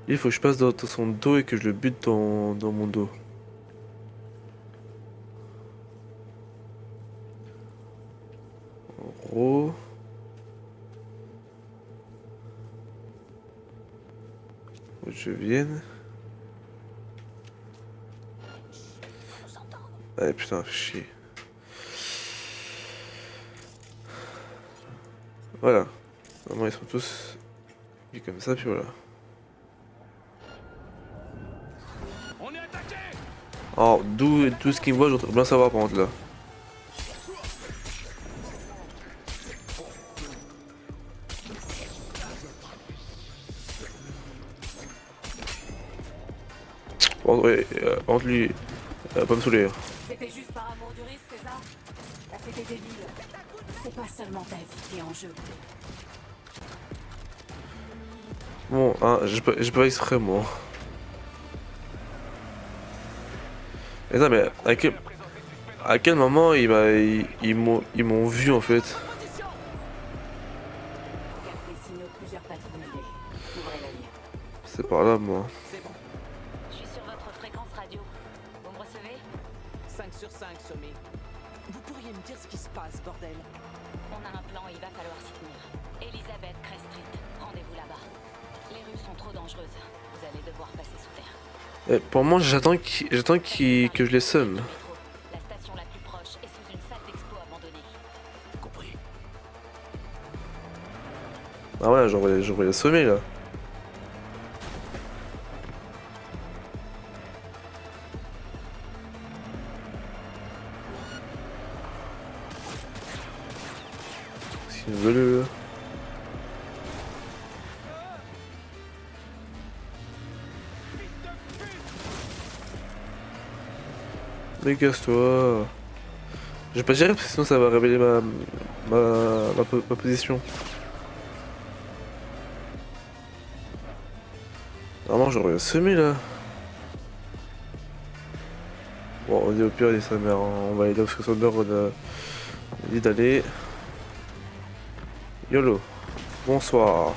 Il faut que je passe dans son dos et que je le bute dans mon dos. En gros... Faut que je vienne... Allez putain, fais chier. Voilà. Normalement ils sont tous mis comme ça, puis voilà. On est attaqué! Alors, d'où tout ce qu'ils me voient, je voudrais bien savoir par contre là. Bon, ouais, entre lui, pas me saouler. C'était juste par amour du risque, c'est ça? Là, c'était débile. C'est pas seulement ta vie qui est en jeu. Bon, hein, j'ai pas exprès moi. Et non mais à quel moment ils m'ont vu en fait? Regarde les signaux de plusieurs patrouilles. Ouvrez l'œil. C'est par là moi. C'est bon. Je suis sur votre fréquence radio. Vous me recevez? 5 sur 5, Sommet. Vous pourriez me dire ce qui se passe, bordel? On a un plan et il va falloir s'y tenir. Elisabeth Crest Street, rendez-vous là-bas. Les rues sont trop dangereuses. Vous allez devoir passer sous terre. Et pour moi j'attends que je les somme. La station la plus proche est sous une salle d'expo abandonnée. Compris. Ah voilà, j'aurais les sommer là. Qu'est-ce qu'ils veulent là? Dégage-toi. Je vais pas gérer parce que sinon ça va révéler ma position. Normalement j'aurais semé là. Bon on dit au pire, il dit sa mère, hein. On va aller là parce que son mère on a dit d'aller. YOLO. Bonsoir.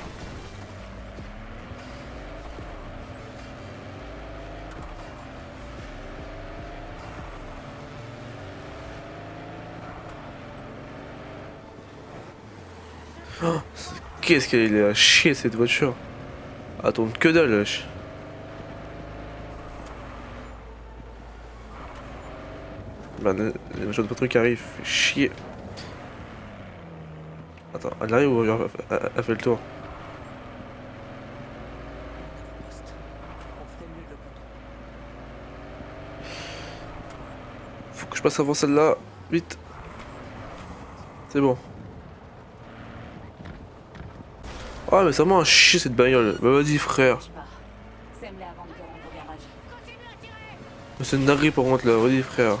Oh, qu'est-ce qu'elle est à chier cette voiture. Elle tourne que dalle, wesh. Ben, les voitures de patrouille qui arrivent, fait chier. Attends, elle arrive ou elle fait le tour? Poste. On ferait mieux de le contrôler. Faut que je passe avant celle-là, vite. C'est bon. Ah mais c'est vraiment un chier cette bagnole. Bah vas-y frère. Lâche pas. Sème-les avant de te rendre bien rage. C'est une dinguerie par contre là, vas-y frère.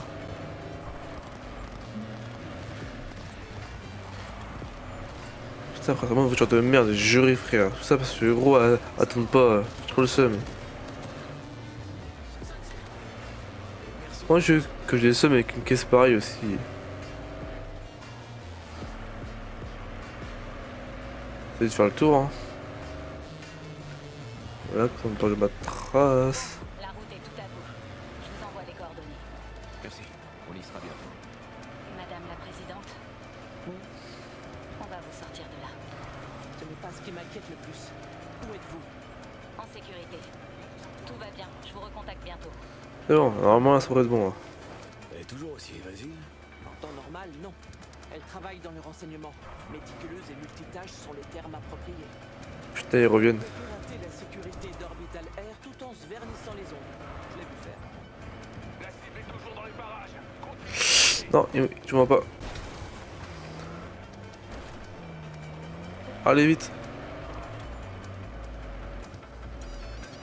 Putain frère, vraiment une voiture de merde, j'ai juré frère. Tout ça parce que le gros attend pas, j'ai trop le seum. Moi je veux que je les somme avec une caisse pareille aussi. C'est de faire le tour hein. Voilà, comme on parle de ma trace. La route est tout à vous. Je vous envoie les coordonnées. Merci. On y sera bientôt. Madame la Présidente, on va vous sortir de là. Ce n'est pas ce qui m'inquiète le plus. Où êtes-vous? En sécurité. Tout va bien. Je vous recontacte bientôt. C'est bon, normalement là ça devrait être bon là. Et est toujours aussi évasive. En temps normal, non. Elle travaille dans le renseignement. Méticuleuse et multitâche sont les termes appropriés. Putain, ils reviennent. Elle peut pirater la sécurité d'Orbital Air tout en se vernissant les ongles. Je l'ai vu faire. La cible est toujours dans les barrages. Non, tu vois pas. Allez vite.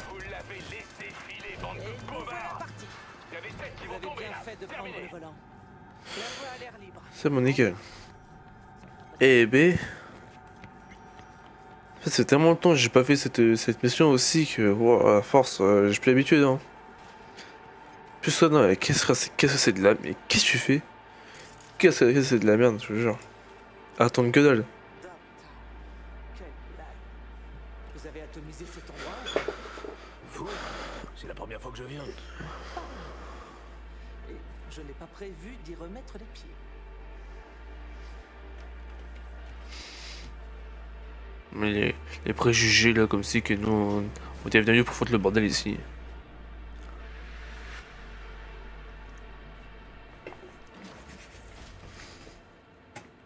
Vous l'avez laissé filer, bande Et de nous voilà covards. partis. Il y a des têtes qui Vous vont avez tomber bien là. fait de prendre Terminé. le volant. La voie a l'air libre. C'est bon, nickel. Et B. En fait, c'est tellement longtemps que j'ai pas fait cette mission aussi que, wow, à force, j'ai plus l'habitude. Hein. Plus ça, non, qu'est-ce que c'est de la. Mais qu'est-ce que tu fais? Qu'est-ce que c'est de la merde, je te jure. Attends que dalle. Quelle blague. Vous avez atomisé cet endroit? Fou, c'est la première fois que je viens. Et je n'ai pas prévu d'y remettre les pieds. Mais les préjugés là, comme si que nous on était venus pour foutre le bordel ici.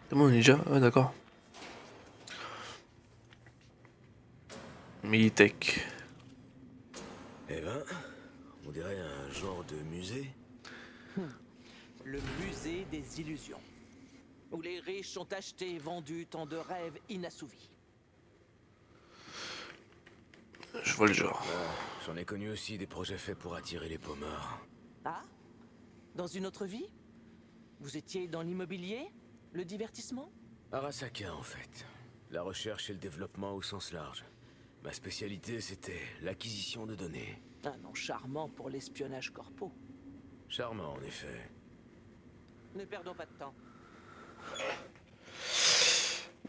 C'est bon, on est déjà? Ah, d'accord. Militech. Eh ben, on dirait un genre de musée. Le musée des illusions. Où les riches ont acheté et vendu tant de rêves inassouvis. Je vois le genre. J'en ai connu aussi des projets faits pour attirer les pommards. Ah? Dans une autre vie? Vous étiez dans l'immobilier? Le divertissement? Arasaka, en fait. La recherche et le développement au sens large. Ma spécialité, c'était l'acquisition de données. Un nom charmant pour l'espionnage corpo. Charmant, en effet. Ne perdons pas de temps.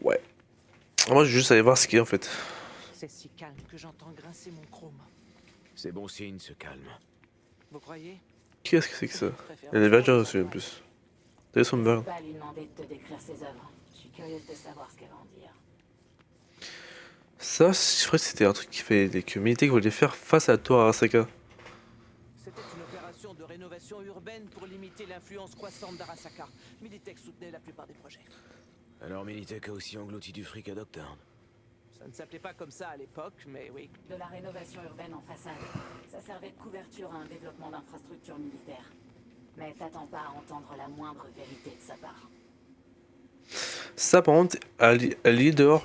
Ouais. Moi, je vais juste aller voir ce qu'il y a en fait. C'est si calme que j'entends grincer mon chrome. C'est bon signe, ce calme. Vous croyez? Qu'est-ce que c'est que ça? Préfère Elle est déjà reçue en plus. T'as son bird. Pas à lui demander de te décrire ses œuvres. Je suis curieuse de savoir ce qu'elle va en dire. Ça, je crois que c'était un truc que Militech voulait faire face à toi, Arasaka. C'était une opération de rénovation urbaine pour limiter l'influence croissante d'Arasaka. Militech soutenait la plupart des projets. Alors Militech a aussi englouti du fric à Dogtown. Ça ne s'appelait pas comme ça à l'époque, mais oui. De la rénovation urbaine en façade. Ça servait de couverture à un développement d'infrastructures militaires. Mais t'attends pas à entendre la moindre vérité de sa part. Ça, par contre, elle est dehors.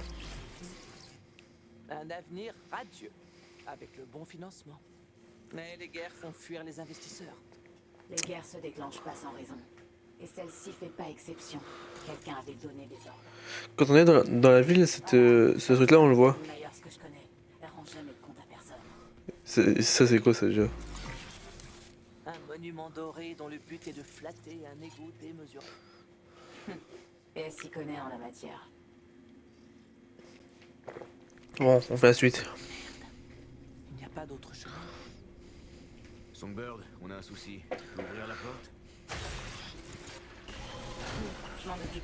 Un avenir radieux, avec le bon financement. Mais les guerres font fuir les investisseurs. Les guerres se déclenchent pas sans raison. Et celle-ci fait pas exception. Quelqu'un avait donné des ordres. Quand on est dans la ville, ce truc-là, on le voit. C'est le meilleur ce que je connais. Elle rend jamais de compte à personne. Ça, c'est quoi ça déjà? Un monument doré dont le but est de flatter un égout démesuré. Et elle s'y connaît en la matière. Bon, on fait la suite. Il n'y a pas d'autre chemin. Songbird, on a un souci. Tu peux ouvrir la porte? Je m'en occupe.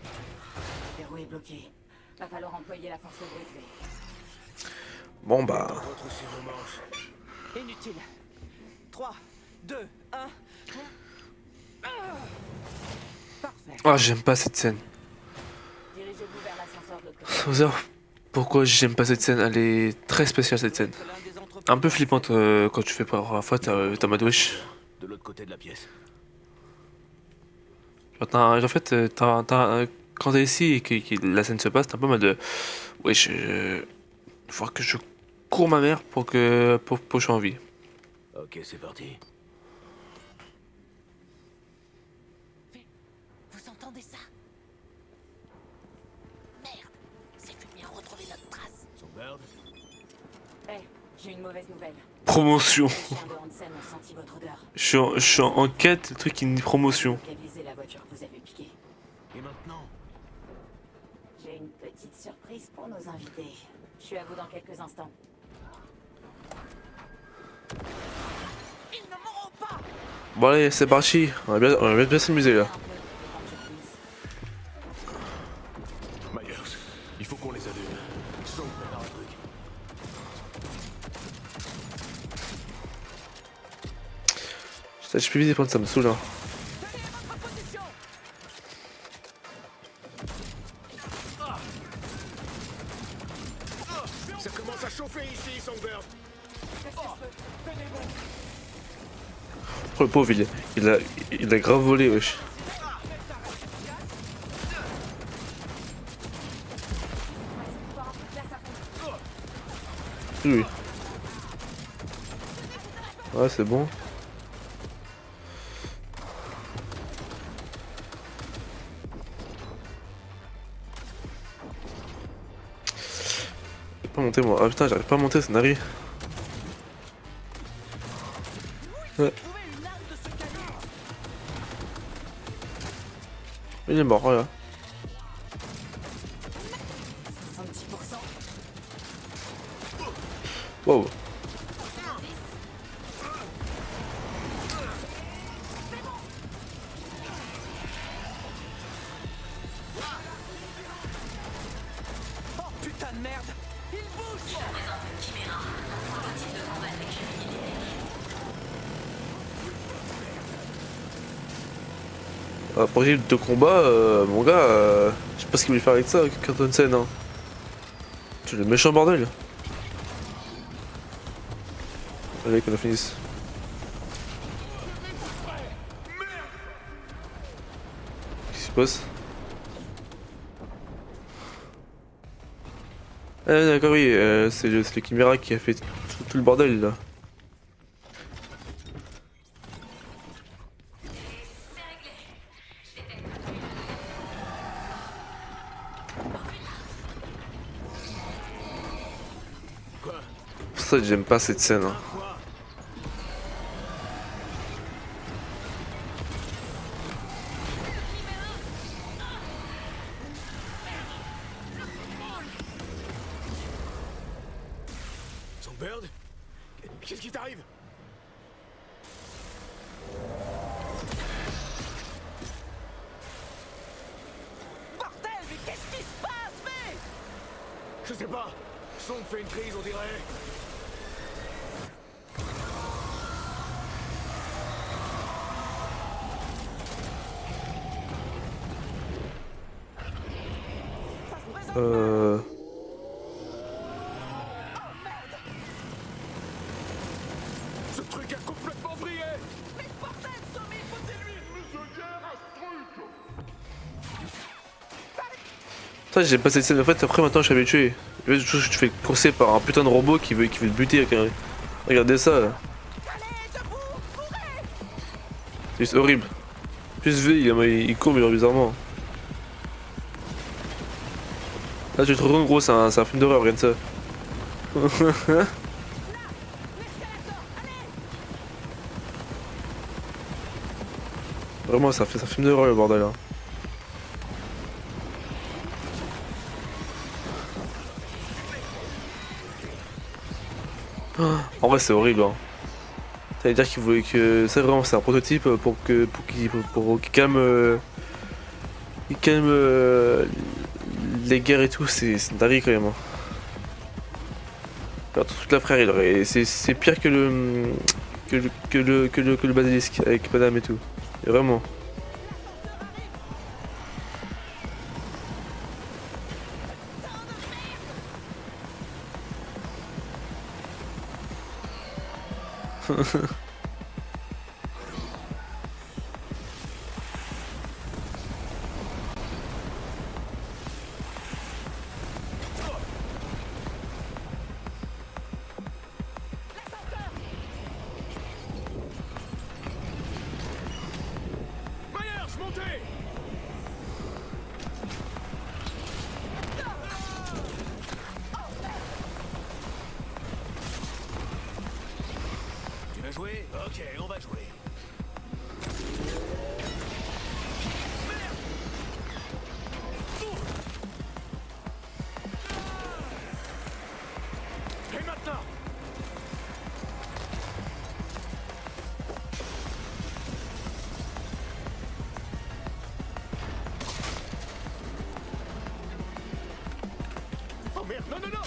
Le verrou est bloqué. Va falloir employer la force brute. Bon bah... Retrousser vos manches. Inutile. 3, 2, 1. Parfait. Ah, j'aime pas cette scène. Dirigez-vous vers l'ascenseur de l'autre côté. Faut savoir pourquoi j'aime pas cette scène. Elle est très spéciale cette scène. Un peu flippante quand tu fais pour la première fois, t'as mode wesh. De l'autre côté de la pièce. Genre, en fait, quand t'es ici et que la scène se passe, t'as un peu mode wesh, faut que je cours ma mère pour que je sois en vie. Ok, c'est parti. Vous entendez ça? Merde. Ces fumiers ont retrouvé notre trace. Songbird? Hé, j'ai une mauvaise nouvelle. Promotion. Les chiens de Hansen ont senti votre odeur. Je suis en quête, le truc qui dit promotion. Localisez la voiture que vous avez piquée. Et maintenant? J'ai une petite surprise pour nos invités. Je suis à vous dans quelques instants. Ils ne mourront pas. Bon allez, c'est parti. On va bien s'amuser là. Un peu, le temps que je finisse. Myers, il faut qu'on les allume. Sauf prépare un truc. Ça, je peux vite prendre, ça me saoule. Hein. Ça commence à chauffer ici, Songbird. Oh, le pauvre, il a grave volé, wesh. Oui. Ouais, c'est bon. J'ai pas monté moi. Ah putain, j'arrive pas à monter, ça n'arrive. Ouais. Il est mort, là. 70%. Wow. Oh putain de merde! Il bouge! Projet de combat, mon gars, je sais pas ce qu'il voulait faire avec ça, Carton Sen. Hein. Tu es le méchant bordel. Allez, qu'on a finisse. Qu'est-ce qui se passe? Ah d'accord, oui, c'est le Chimera qui a fait tout le bordel là. C'est pour ça que j'aime pas cette scène. Hein. Songbird? Qu'est-ce qui t'arrive? Bordel, mais qu'est-ce qui se passe, mec? Je sais pas. Song fait une crise, on dirait. Ce truc a complètement brillé. Mais bordel, Tommy, foutez-lui! Putain, j'ai passé cette scène en fait, après maintenant je suis habitué. Je te fais courser par un putain de robot qui veut te buter avec un... Regardez ça là. C'est juste horrible. Plus V, il court mais bizarrement. Là tu te retournes gros, c'est un film d'horreur, regarde ça. Vraiment, ça fait un film d'horreur le bordel là. En vrai c'est horrible hein. Ça veut dire qu'il voulait que... C'est vraiment c'est un prototype pour qu'il calme... il calme les guerres et tout, c'est une dinguerie quand même. Hein. Alors, tout là frère, c'est pire que le basilisque avec Madame et tout. Et vraiment. Myers, montez. Tu veux jouer? Ok, on va jouer. Et maintenant? Oh merde, non, non, non!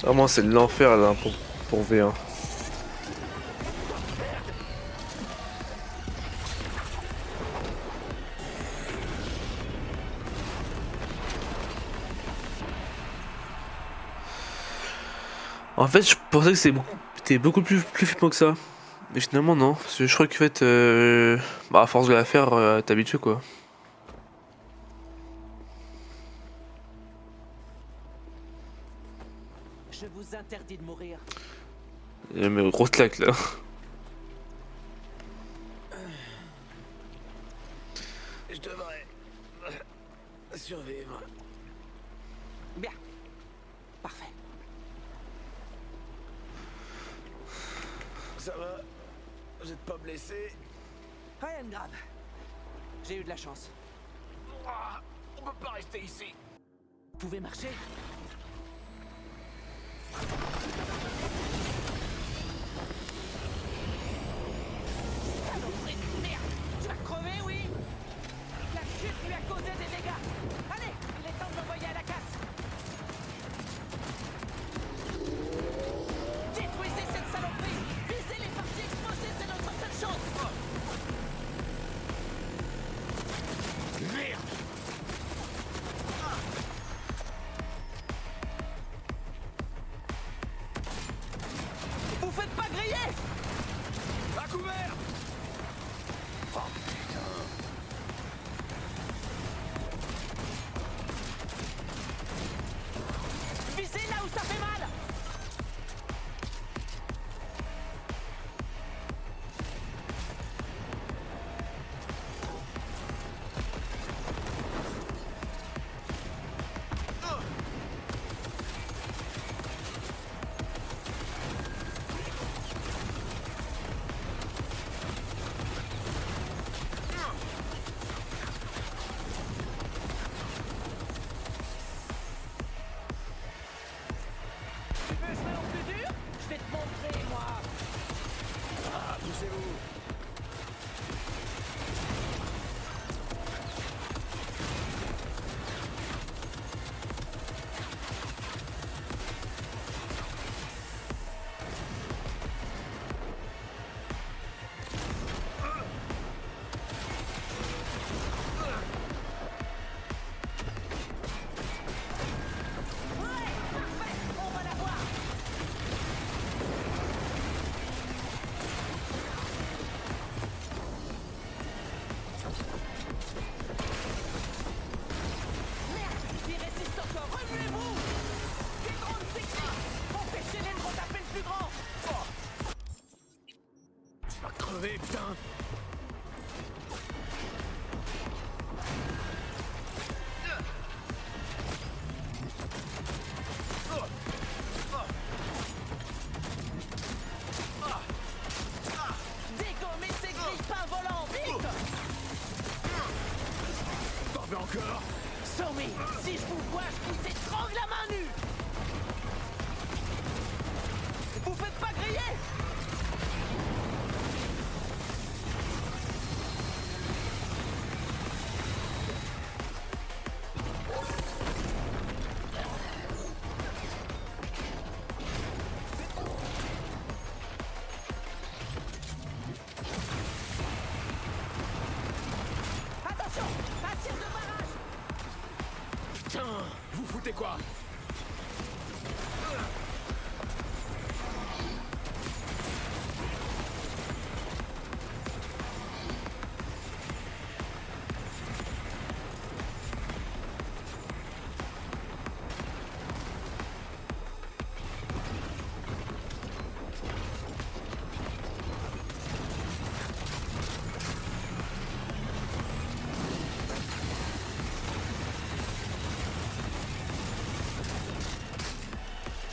Vraiment c'est l'enfer là pour V1. En fait, je pensais que c'était beaucoup plus flippant que ça. Mais finalement, non. Parce que je crois que, en fait, bah, à force de la faire, t'es habitué, quoi. Je vous interdis de mourir. Mais grosse claque, là. Je devrais survivre. Bien. Parfait. Ça va? Vous êtes pas blessé? Rien de grave. J'ai eu de la chance. Ah, on peut pas rester ici. Vous pouvez marcher? Saloperie de merde! Tu vas crever, oui? La chute lui a causé des dégâts. Allez, il est temps de l'envoyer à la casse. Détruisez cette saloperie! Visez les parties exposées, c'est notre seule chance! Merde! Vous faites pas griller! À couvert! Oh putain! Visez là où ça fait mal! Tu veux jouer au plus dur? Je vais te montrer, moi! Ah, poussez-vous! Ouais, parfait! On va la voir! Merde! Il résiste encore! Remuez-vous! Des grandes techniques! Empêchez-les de retaper le plus grand! Tu vas crever, putain! Dégommez ces grippins volants! Vite! T'en veux encore? Somi, si je vous vois, je vous étrangle la main nue! Vous faites pas griller! Attention! Un tir de barrage! Putain! Vous foutez quoi?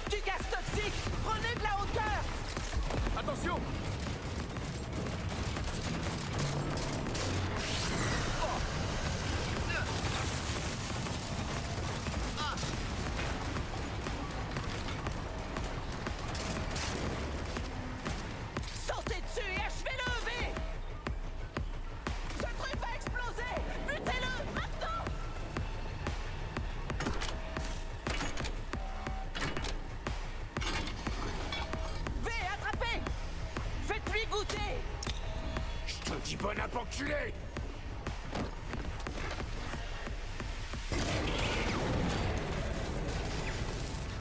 Du gaz toxique! Prenez de la hauteur! Attention! Sautez dessus et achevez-le, V! Ce truc va exploser! Butez-le, maintenant! V, attrapez! Faites-lui goûter! Je te dis bon app enculé!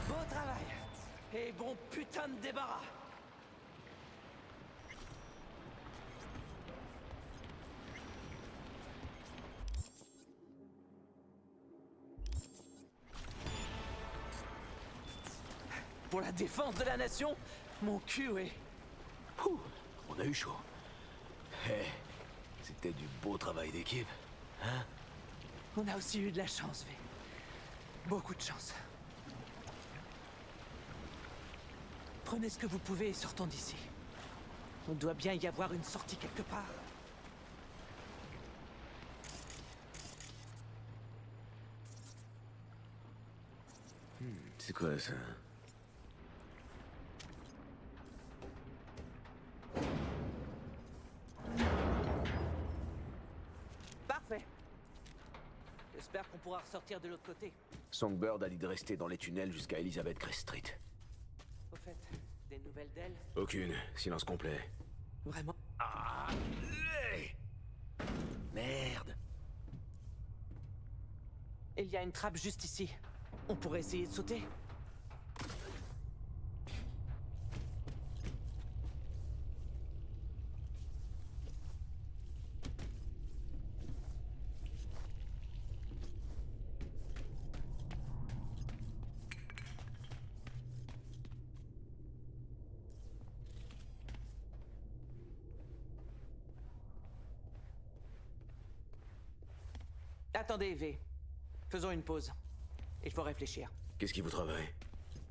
Beau travail! Et bon putain! putain de débarras! Pour la défense de la nation, mon cul est... Ouh, on a eu chaud. Eh, c'était du beau travail d'équipe, hein? On a aussi eu de la chance, V. Beaucoup de chance. Prenez ce que vous pouvez et sortons d'ici. Il doit bien y avoir une sortie quelque part. C'est quoi ça? Parfait. J'espère qu'on pourra ressortir de l'autre côté. Songbird a dit de rester dans les tunnels jusqu'à Elizabeth Crest Street. Au fait, des nouvelles d'elle? Aucune. Silence complet. Vraiment? Ah! Hey! Merde! Il y a une trappe juste ici. On pourrait essayer de sauter. Attendez, V. Faisons une pause. Il faut réfléchir. Qu'est-ce qui vous travaille?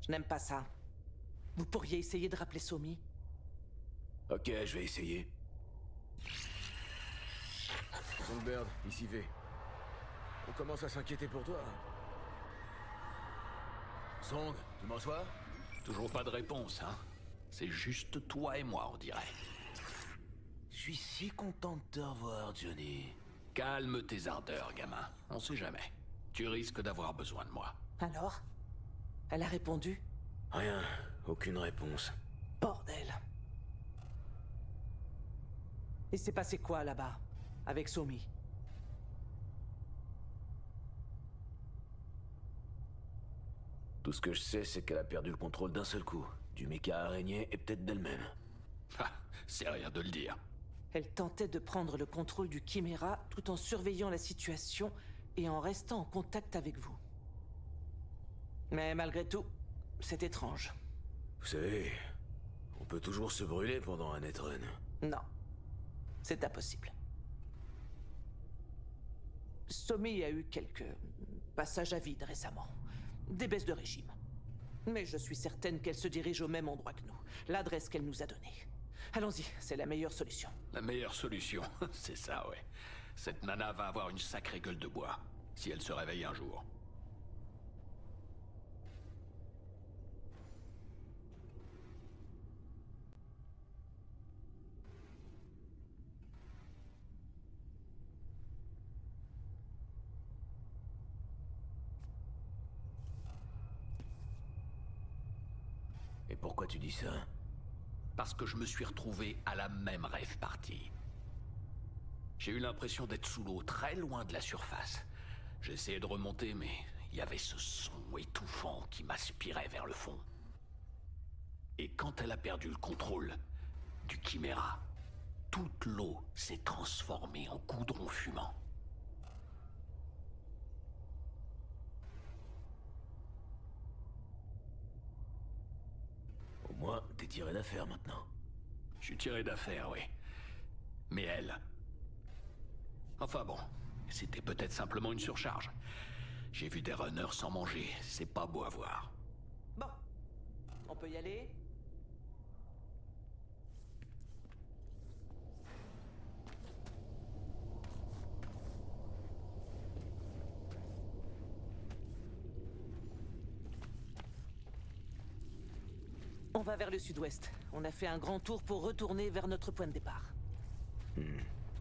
Je n'aime pas ça. Vous pourriez essayer de rappeler Somi? Ok, je vais essayer. Songbird, ici V. On commence à s'inquiéter pour toi. Song, tu m'en reçois? Toujours pas de réponse, hein? C'est juste toi et moi, on dirait. Je suis si content de te revoir, Johnny. Calme tes ardeurs, gamin. On sait jamais. Tu risques d'avoir besoin de moi. Alors? Elle a répondu? Rien, aucune réponse. Bordel. Il s'est passé quoi là-bas? Avec Somi? Tout ce que je sais, c'est qu'elle a perdu le contrôle d'un seul coup. Du méca araignée et peut-être d'elle-même. Ah, c'est rien de le dire. Elle tentait de prendre le contrôle du Chimera tout en surveillant la situation et en restant en contact avec vous. Mais malgré tout, c'est étrange. Vous savez, on peut toujours se brûler pendant un netrun. Non, c'est impossible. Somi a eu quelques passages à vide récemment. Des baisses de régime. Mais je suis certaine qu'elle se dirige au même endroit que nous. L'adresse qu'elle nous a donnée. Allons-y, c'est la meilleure solution. La meilleure solution, c'est ça, ouais. Cette nana va avoir une sacrée gueule de bois, si elle se réveille un jour. Et pourquoi tu dis ça? Parce que je me suis retrouvé à la même rave party. J'ai eu l'impression d'être sous l'eau, très loin de la surface. J'ai essayé de remonter, mais il y avait ce son étouffant qui m'aspirait vers le fond. Et quand elle a perdu le contrôle du Chimera, toute l'eau s'est transformée en goudron fumant. Au moins, t'es tiré d'affaire maintenant. Je suis tiré d'affaire, oui. Mais elle... Enfin bon, c'était peut-être simplement une surcharge. J'ai vu des runners sans manger, c'est pas beau à voir. Bon, on peut y aller? On va vers le sud-ouest. On a fait un grand tour pour retourner vers notre point de départ.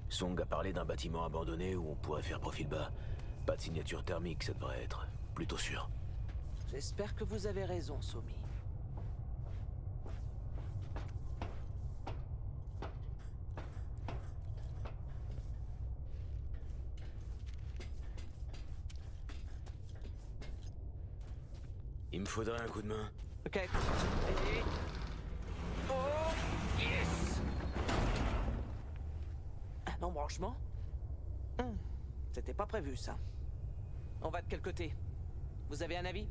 Song a parlé d'un bâtiment abandonné où on pourrait faire profil bas. Pas de signature thermique, ça devrait être. Plutôt sûr. J'espère que vous avez raison, Somi. Il me faudrait un coup de main. Ok. Et... Franchement? C'était pas prévu, ça. On va de quel côté? Vous avez un avis?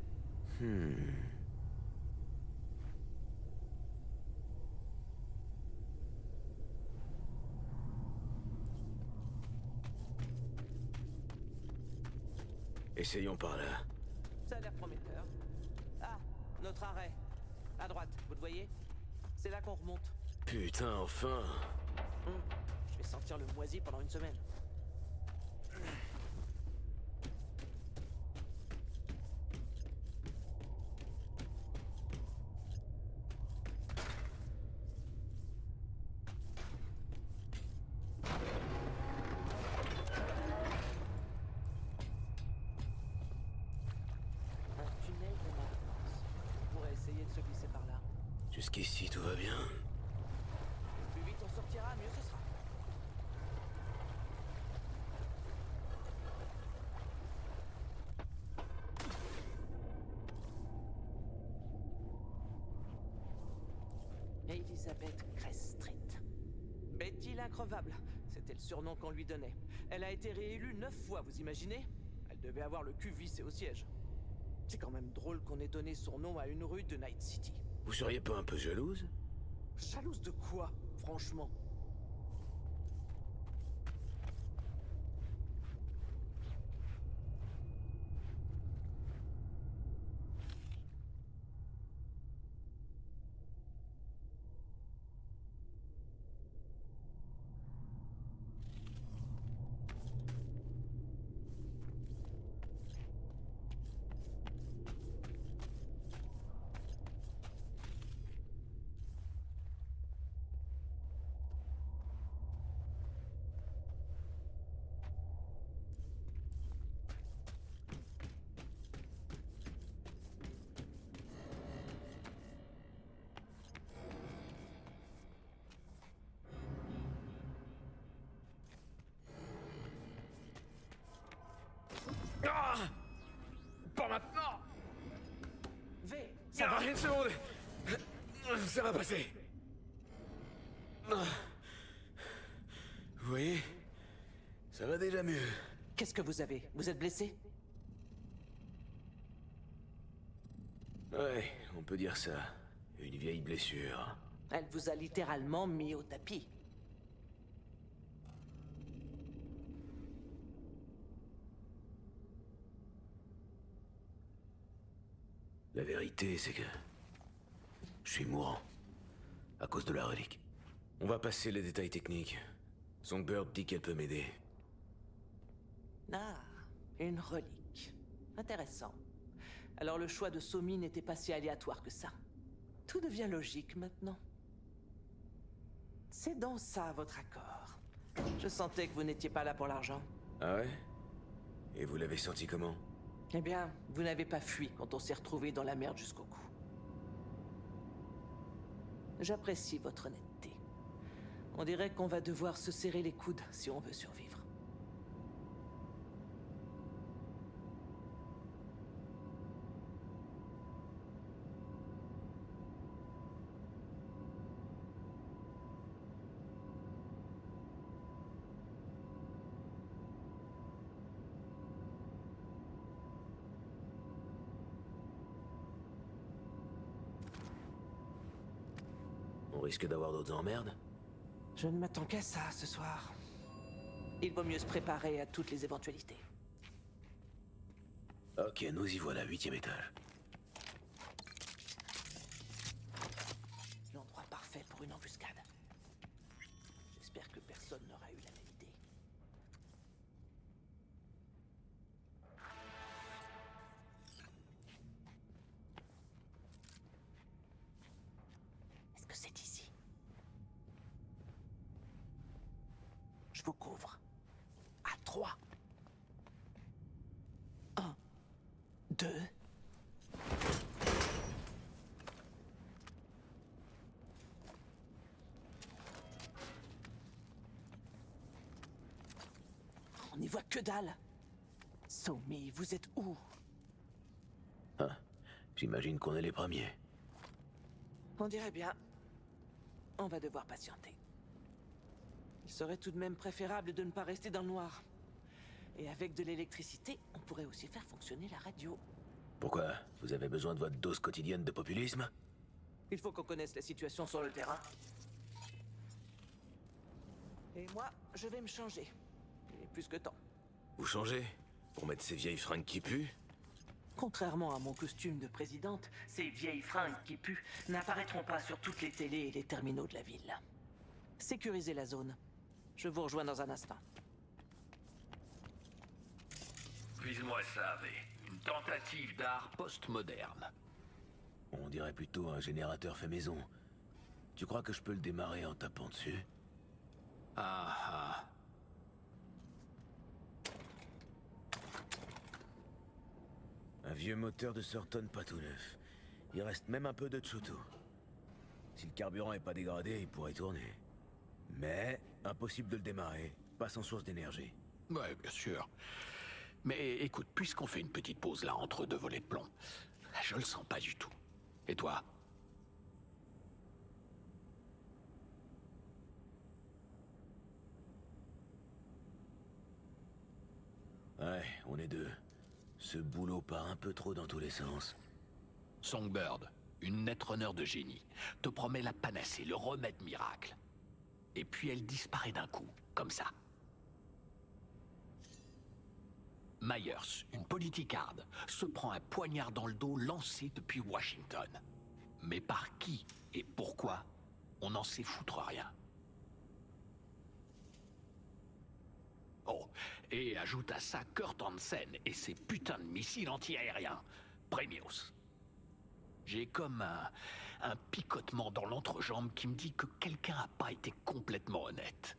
Essayons par là. Ça a l'air prometteur. Ah, notre arrêt. À droite, vous le voyez? C'est là qu'on remonte. Putain, enfin! Je vais sentir le moisi pendant une semaine. Un tunnel de maintenance. On pourrait essayer de se glisser par là. Jusqu'ici, tout va bien. Plus vite on sortira, mieux ce sera. Elizabeth Crestreet. Betty l'increvable, c'était le surnom qu'on lui donnait. Elle a été réélue 9 fois, vous imaginez? Elle devait avoir le cul vissé au siège. C'est quand même drôle qu'on ait donné son nom à une rue de Night City. Vous seriez pas un peu jalouse? Jalouse de quoi, franchement? Ah! Pas maintenant! V, ça va? Une seconde! Ça va passer. Vous voyez? Ça va déjà mieux. Qu'est-ce que vous avez? Vous êtes blessé? Ouais, on peut dire ça. Une vieille blessure. Elle vous a littéralement mis au tapis. La vérité, c'est que... je suis mourant. À cause de la relique. On va passer les détails techniques. Songbird dit qu'elle peut m'aider. Ah, une relique. Intéressant. Alors le choix de Somi n'était pas si aléatoire que ça. Tout devient logique maintenant. C'est donc ça votre accord. Je sentais que vous n'étiez pas là pour l'argent. Ah ouais? Et vous l'avez senti comment? Eh bien, vous n'avez pas fui quand on s'est retrouvés dans la merde jusqu'au cou. J'apprécie votre honnêteté. On dirait qu'on va devoir se serrer les coudes si on veut survivre. On risque d'avoir d'autres emmerdes? Je ne m'attends qu'à ça ce soir. Il vaut mieux se préparer à toutes les éventualités. Ok, nous y voilà, 8e étage. L'endroit parfait pour une embuscade. J'espère que personne n'aura eu la même idée. Est-ce que c'est ici? Je vous couvre. À 3. 1, 2... On n'y voit que dalle. Somi, vous êtes où? Ah, j'imagine qu'on est les premiers. On dirait bien. On va devoir patienter. Il serait tout de même préférable de ne pas rester dans le noir. Et avec de l'électricité, on pourrait aussi faire fonctionner la radio. Pourquoi? Vous avez besoin de votre dose quotidienne de populisme? Il faut qu'on connaisse la situation sur le terrain. Et moi, je vais me changer. Il est plus que temps. Vous changez? Pour mettre ces vieilles fringues qui puent? Contrairement à mon costume de présidente, ces vieilles fringues qui puent n'apparaîtront pas sur toutes les télés et les terminaux de la ville. Sécurisez la zone. Je vous rejoins dans un instant. Vise-moi ça, V. Une tentative d'art postmoderne. On dirait plutôt un générateur fait maison. Tu crois que je peux le démarrer en tapant dessus? Ah ah. Un vieux moteur de Surton pas tout neuf. Il reste même un peu de Choto. Si le carburant est pas dégradé, il pourrait tourner. Mais impossible de le démarrer, pas sans source d'énergie. Ouais, bien sûr. Mais écoute, puisqu'on fait une petite pause là entre deux volets de plomb, je le sens pas du tout. Et toi? Ouais, on est deux. Ce boulot part un peu trop dans tous les sens. Songbird, une netrunner de génie, te promet la panacée, le remède miracle. Et puis elle disparaît d'un coup, comme ça. Myers, une politicarde, se prend un poignard dans le dos lancé depuis Washington. Mais par qui et pourquoi, on n'en sait foutre rien. Oh, et ajoute à ça Kurt Hansen et ses putains de missiles anti-aériens. Premios. J'ai comme un picotement dans l'entrejambe qui me dit que quelqu'un n'a pas été complètement honnête.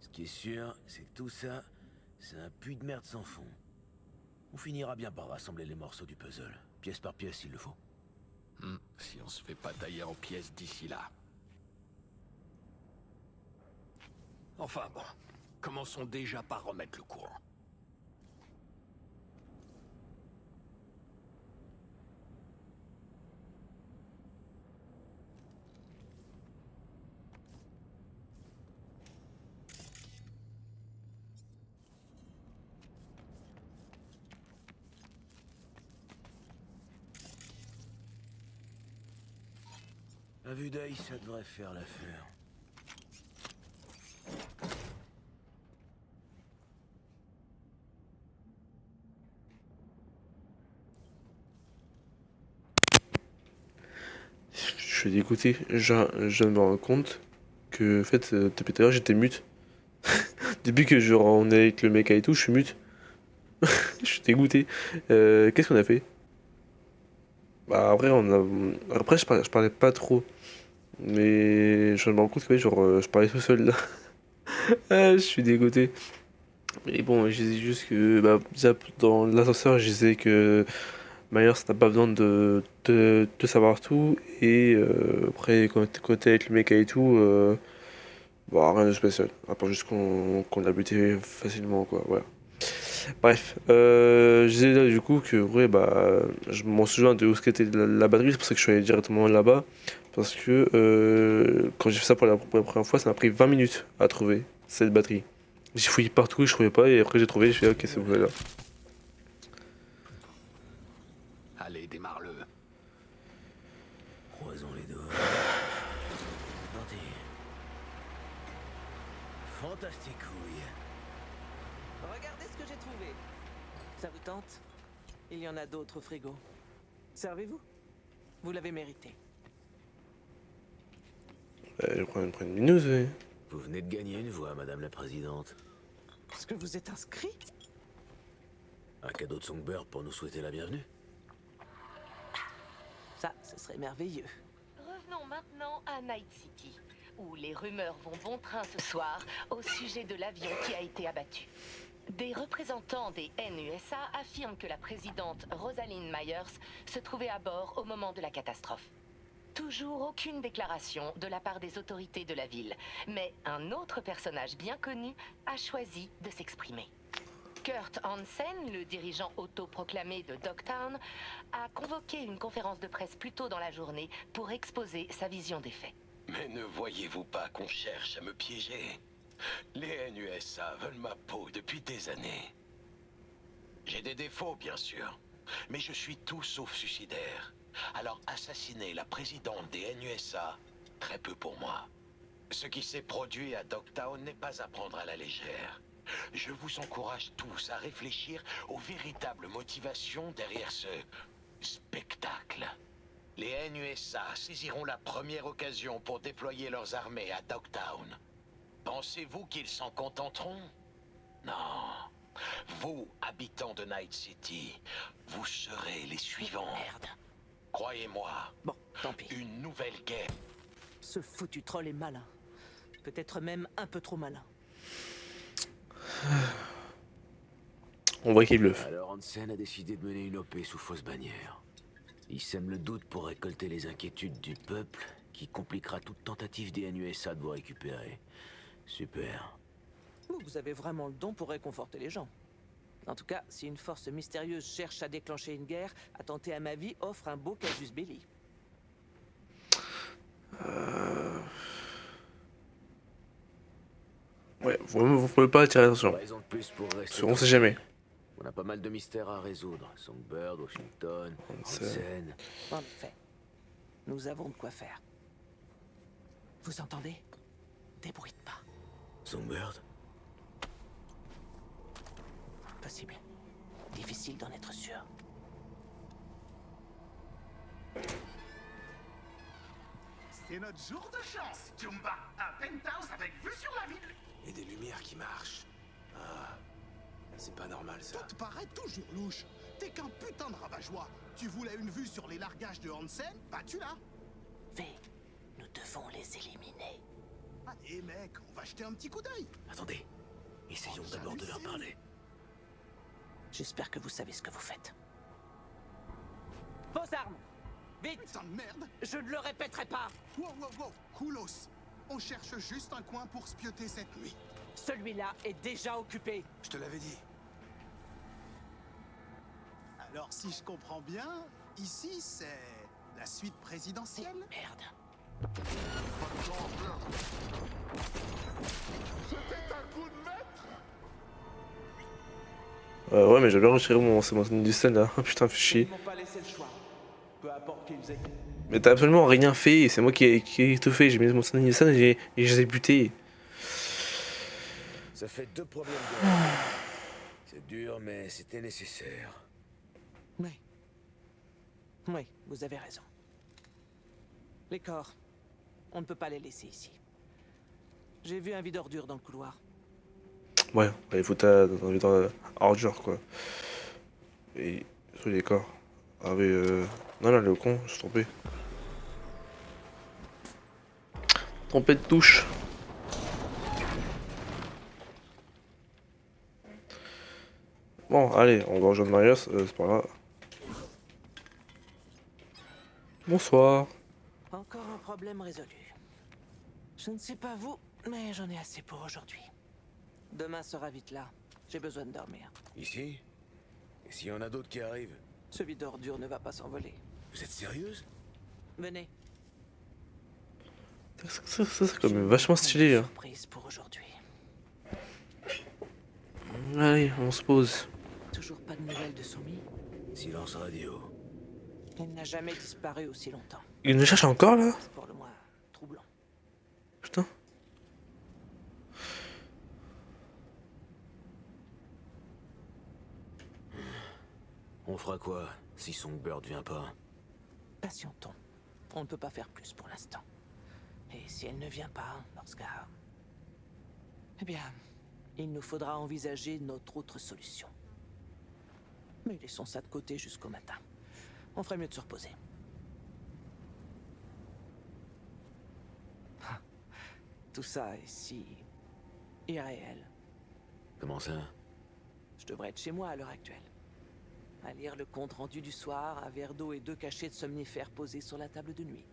Ce qui est sûr, c'est que tout ça, c'est un puits de merde sans fond. On finira bien par rassembler les morceaux du puzzle, pièce par pièce s'il le faut. Si on se fait pas tailler en pièces d'ici là. Enfin bon, commençons déjà par remettre le courant. À vue d'œil, ça devrait faire l'affaire. Je suis dégoûté. Je viens de me rendre compte que, en fait, depuis tout à l'heure, j'étais mute. Depuis que on est avec le mec et tout, je suis mute. Je suis dégoûté. Qu'est-ce qu'on a fait? Bah, après, après je parlais pas trop. Mais je me rends compte que, ouais, je parlais tout seul là. Ah, je suis dégoûté. Mais bon, je disais juste que, bah, déjà, dans l'ascenseur, je disais que Myers n'a pas besoin de savoir tout. Et après, quand t'es avec le mec et tout, bah, rien de spécial. À part juste qu'on l'a buté facilement, quoi. Voilà. Bref, je disais là du coup que, ouais, bah, je m'en souviens de où était la batterie, c'est pour ça que je suis allé directement là-bas. Parce que quand j'ai fait ça pour la première fois, ça m'a pris 20 minutes à trouver cette batterie. J'ai fouillé partout et je trouvais pas, et après j'ai trouvé, je fais ok, c'est bon, là. Allez, démarre-le. Croisons les doigts. C'est parti. Fantastique couille. Regardez ce que j'ai trouvé. Ça vous tente? Il y en a d'autres au frigo. Servez-vous. Vous l'avez mérité. Je prends une mineuse, ouais. Vous venez de gagner une voix, Madame la Présidente. Est-ce que vous êtes inscrit? Un cadeau de Songbird pour nous souhaiter la bienvenue. Ça, ce serait merveilleux. Revenons maintenant à Night City, où les rumeurs vont bon train ce soir au sujet de l'avion qui a été abattu. Des représentants des NUSA affirment que la présidente Rosalind Myers se trouvait à bord au moment de la catastrophe. Toujours aucune déclaration de la part des autorités de la ville, mais un autre personnage bien connu a choisi de s'exprimer. Kurt Hansen, le dirigeant autoproclamé de Dogtown, a convoqué une conférence de presse plus tôt dans la journée pour exposer sa vision des faits. Mais ne voyez-vous pas qu'on cherche à me piéger? Les NUSA veulent ma peau depuis des années. J'ai des défauts, bien sûr, mais je suis tout sauf suicidaire. Alors assassiner la présidente des NUSA, très peu pour moi. Ce qui s'est produit à Dogtown n'est pas à prendre à la légère. Je vous encourage tous à réfléchir aux véritables motivations derrière ce spectacle. Les NUSA saisiront la première occasion pour déployer leurs armées à Dogtown. Pensez-vous qu'ils s'en contenteront? Non. Vous, habitants de Night City, vous serez les suivants. Merde. Croyez-moi, Bon, tant pis. une nouvelle guerre. Ce foutu troll est malin. Peut-être même un peu trop malin. On voit qu'il bluffe. Alors Hansen a décidé de mener une OP sous fausse bannière. Il sème le doute pour récolter les inquiétudes du peuple, qui compliquera toute tentative des NUSA de vous récupérer. Super. Vous avez vraiment le don pour réconforter les gens. En tout cas, si une force mystérieuse cherche à déclencher une guerre, attenter à ma vie offre un beau casus belli. Ouais, vous pouvez pas attirer l'attention. Raison de plus pour rester. Parce qu'on sait jamais. On a pas mal de mystères à résoudre. Songbird, Washington, Hansen. En effet, nous avons de quoi faire. Vous entendez? Débrouille pas. Songbird? Possible. Difficile d'en être sûr. C'est notre jour de chance, Jumba. Un penthouse avec vue sur la ville. Et des lumières qui marchent. Ah, c'est pas normal ça. Tout te paraît toujours louche. T'es qu'un putain de rabat-joie. Tu voulais une vue sur les largages de Hansen? Bah tu l'as. V, nous devons les éliminer. Allez mec, on va jeter un petit coup d'œil. Attendez, essayons d'abord de leur parler. J'espère que vous savez ce que vous faites. Vos armes! Vite! Putain de merde. Je ne le répéterai pas! Wow, wow, wow, Koulos. On cherche juste un coin pour spioter cette nuit. Celui-là est déjà occupé. Je te l'avais dit. Alors si je comprends bien, ici c'est la suite présidentielle? Merde. Ouais, mais j'ai bien retiré mon du scène là. Putain, fais chier. Ils m'ont pas laissé le choix. Peu importe qu'ils aient. Mais t'as absolument rien fait. C'est moi qui ai tout fait. J'ai mis mon du scène et je les ai butés. Ça fait 2 problèmes de guerre. C'est dur, mais c'était nécessaire. Oui. Oui, vous avez raison. Les corps, on ne peut pas les laisser ici. J'ai vu un vide ordure dans le couloir. Ouais, il faut dans ordure quoi. Et sur les corps. Ah mais non là le con, je suis trompé. Trompé de touche. Bon allez, on va rejoindre Marius, c'est pas grave. Bonsoir. Encore un problème résolu. Je ne sais pas vous, mais j'en ai assez pour aujourd'hui. Demain sera vite là. J'ai besoin de dormir. Ici? Et s'il y en a d'autres qui arrivent? Ce vide ordure ne va pas s'envoler. Vous êtes sérieuse? Venez. Ça c'est quand même vachement stylé. Hein. Surprise pour aujourd'hui. Allez, on se pose. Toujours pas de nouvelles de Soumi? Silence radio. Il n'a jamais disparu aussi longtemps. Il nous cherche encore là? C'est pour le moins troublant. Putain. On fera quoi si Songbird vient pas? Patientons. On ne peut pas faire plus pour l'instant. Et si elle ne vient pas, dans ce cas... Eh bien, il nous faudra envisager notre autre solution. Mais laissons ça de côté jusqu'au matin. On ferait mieux de se reposer. Tout ça est si... irréel. Comment ça? Je devrais être chez moi à l'heure actuelle. À lire le compte rendu du soir, un verre d'eau et 2 cachets de somnifères posés sur la table de nuit.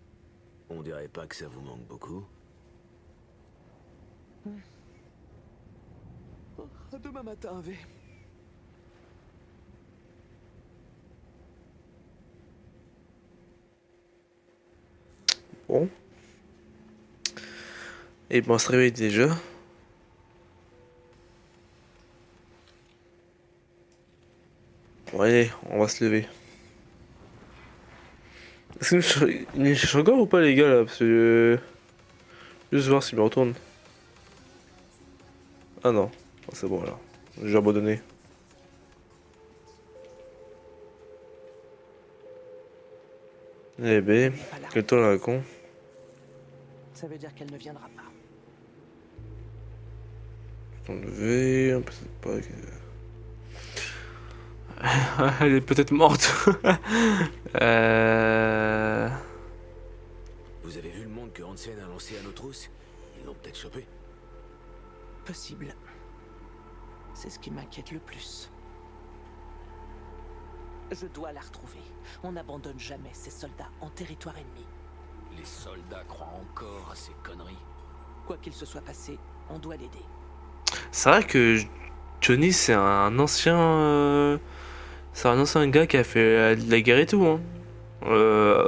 On dirait pas que ça vous manque beaucoup? À demain matin, V. Bon. Et bon, on se réveille déjà. Bon, allez, on va se lever. Est-ce qu'il me cherche encore ou pas, les gars, là? Parce que... juste voir s'il me retourne. Ah non. Oh, c'est bon, là. J'ai abandonné. Eh ben, quel temps là, con. Ça veut dire qu'elle ne viendra pas. Enlever, peut-être pas. Elle est peut-être morte. Vous avez vu le monde que Hansen a lancé à nos trousses? Ils l'ont peut-être chopé. Possible. C'est ce qui m'inquiète le plus. Je dois la retrouver. On n'abandonne jamais ces soldats en territoire ennemi. Les soldats croient encore à ces conneries. Quoi qu'il se soit passé, on doit l'aider. C'est vrai que Johnny, c'est un ancien. C'est un ancien gars qui a fait de la guerre et tout. Hein.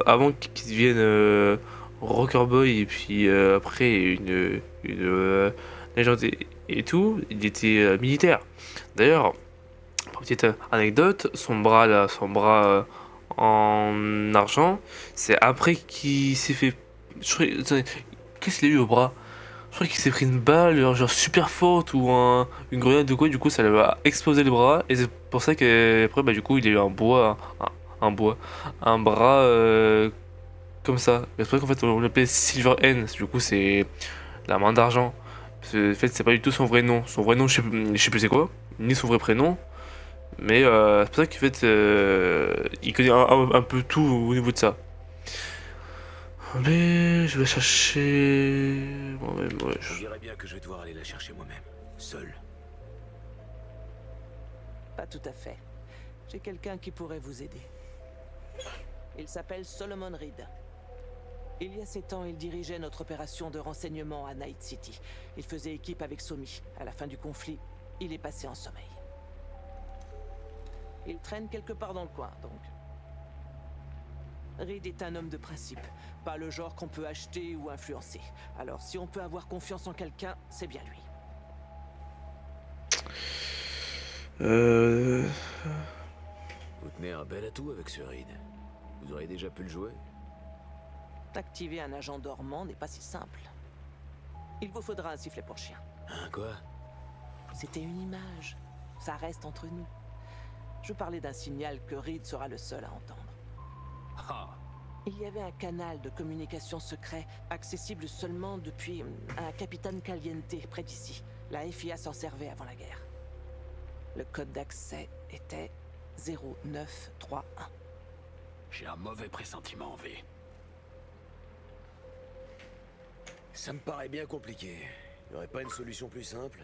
Avant qu'il devienne Rocker Boy et puis après une légende et tout, il était militaire. D'ailleurs, pour petite anecdote, son bras là, en argent, c'est après qu'il s'est fait. Qu'est-ce qu'il a eu au bras? Je crois qu'il s'est pris une balle, genre super forte ou une grenade de quoi, du coup ça lui a explosé le bras et c'est pour ça qu'après bah du coup il a eu un bras comme ça. C'est pour ça qu'en fait on l'appelait Silver N, du coup c'est la main d'argent. Parce que en fait c'est pas du tout son vrai nom. Son vrai nom je sais plus c'est quoi, ni son vrai prénom. Mais c'est pour ça qu'en fait il connaît un peu tout au niveau de ça. Mais je vais chercher moi-même, ouais. Je dirais bien que je vais devoir aller la chercher moi-même, seul. Pas tout à fait. J'ai quelqu'un qui pourrait vous aider. Il s'appelle Solomon Reed. Il y a 7 ans, il dirigeait notre opération de renseignement à Night City. Il faisait équipe avec Somi. À la fin du conflit, il est passé en sommeil. Il traîne quelque part dans le coin, donc. Reed est un homme de principe, pas le genre qu'on peut acheter ou influencer. Alors si on peut avoir confiance en quelqu'un, c'est bien lui. Vous tenez un bel atout avec ce Reed. Vous auriez déjà pu le jouer? Activer un agent dormant n'est pas si simple. Il vous faudra un sifflet pour chien. Hein, quoi? C'était une image. Ça reste entre nous. Je parlais d'un signal que Reed sera le seul à entendre. Ah, Il y avait un canal de communication secret accessible seulement depuis un capitaine Caliente près d'ici. La FIA s'en servait avant la guerre. Le code d'accès était 0931. j'ai un mauvais pressentiment, V. Ça me paraît bien compliqué. Y aurait pas une solution plus simple?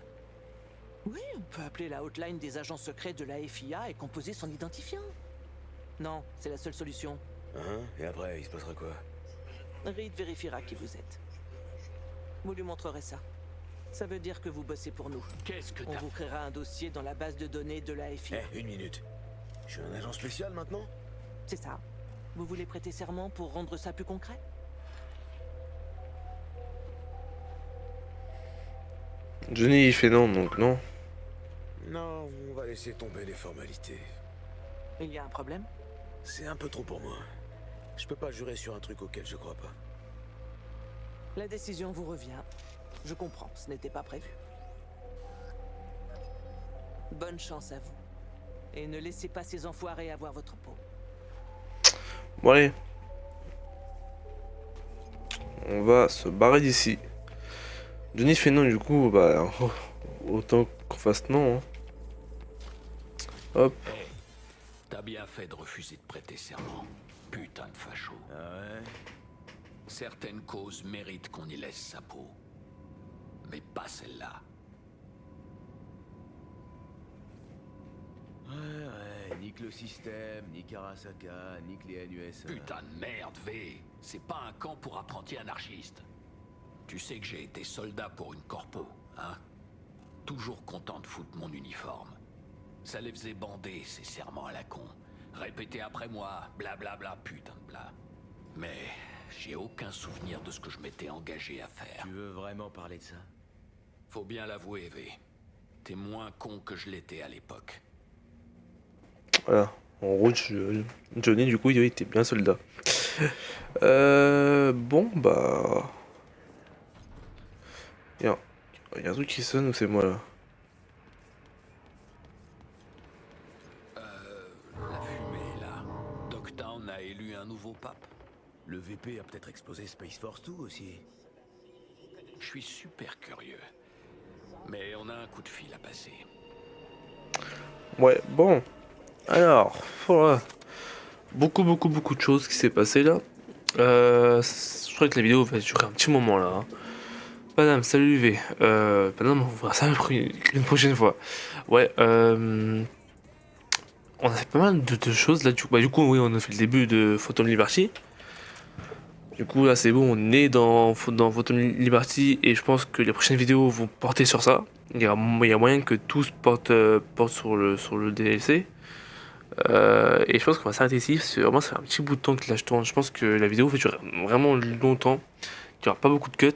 Oui, on peut appeler la hotline des agents secrets de la FIA et composer son identifiant. Non, c'est la seule solution. Hein? Et après, il se passera quoi? Reed vérifiera qui vous êtes. Vous lui montrerez ça. Ça veut dire que vous bossez pour nous. Qu'est-ce que On t'as vous créera un dossier dans la base de données de la FIA. Une minute. Je suis un agent spécial maintenant? C'est ça. Vous voulez prêter serment pour rendre ça plus concret? Johnny il fait non, donc non. Non, on va laisser tomber les formalités. Il y a un problème? C'est un peu trop pour moi. Je peux pas jurer sur un truc auquel je crois pas. La décision vous revient. Je comprends, ce n'était pas prévu. Bonne chance à vous. Et ne laissez pas ces enfoirés avoir votre peau. Bon allez. On va se barrer d'ici. Johnny fait non, du coup, bah, autant qu'on fasse non. Hein. Hop. Hey, t'as bien fait de refuser de prêter serment. Putain de facho. Ah ouais? Certaines causes méritent qu'on y laisse sa peau. Mais pas celle-là. Ouais, nique le système, nique Arasaka, nique les NUSA. Putain de merde, V. C'est pas un camp pour apprentis anarchistes. Tu sais que j'ai été soldat pour une corpo, hein? Toujours content de foutre mon uniforme. Ça les faisait bander, ces serments à la con. Répétez après moi, blablabla, putain de bla. Mais j'ai aucun souvenir de ce que je m'étais engagé à faire. Tu veux vraiment parler de ça? Faut bien l'avouer, V. T'es moins con que je l'étais à l'époque. Voilà. En gros, Johnny, du coup, il était bien soldat. Bon, bah... Il y a un truc qui sonne ou c'est moi, là? La fumée, là. Dogtown a élu un nouveau pape. Le VP a peut-être explosé Space Force 2 aussi. Je suis super curieux. Mais on a un coup de fil à passer. Ouais, bon. Alors, voilà. Beaucoup de choses qui s'est passé là. Je crois que la vidéo va durer un petit moment là. Hein. Madame, salut V. Madame, on verra ça une prochaine fois. Ouais, on a fait pas mal de choses là. Du coup, oui, on a fait le début de Phantom Liberty. Du coup, là, c'est bon, on est dans Phantom Liberty et je pense que les prochaines vidéos vont porter sur ça. Il y a moyen que tout se porte sur le DLC. Et je pense qu'on va s'arrêter ici. C'est vraiment, ça fait un petit bout de temps que là je tourne. Je pense que la vidéo va durer vraiment longtemps. Il n'y aura pas beaucoup de cuts.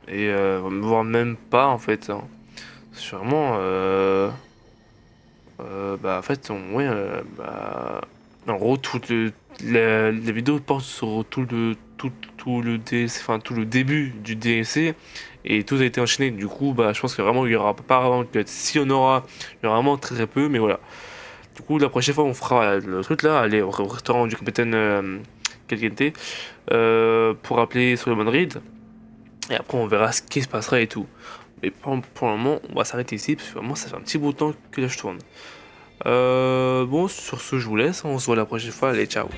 Et voire même pas en fait. Hein. C'est vraiment. Bah, en fait, en gros, la vidéo porte sur tout le DLC, enfin tout le début du DLC. Et tout a été enchaîné. Du coup, bah, je pense que vraiment il y aura pas vraiment de cuts. Si on aura, il y aura vraiment très peu. Mais voilà. Du coup, la prochaine fois, on fera le truc là, aller au restaurant du capitaine Caliente pour appeler Solomon Reed. Et après, on verra ce qui se passera et tout. Mais pour le moment, on va s'arrêter ici parce que vraiment, ça fait un petit bout de temps que là je tourne. Bon, sur ce, je vous laisse. On se voit la prochaine fois. Allez, ciao.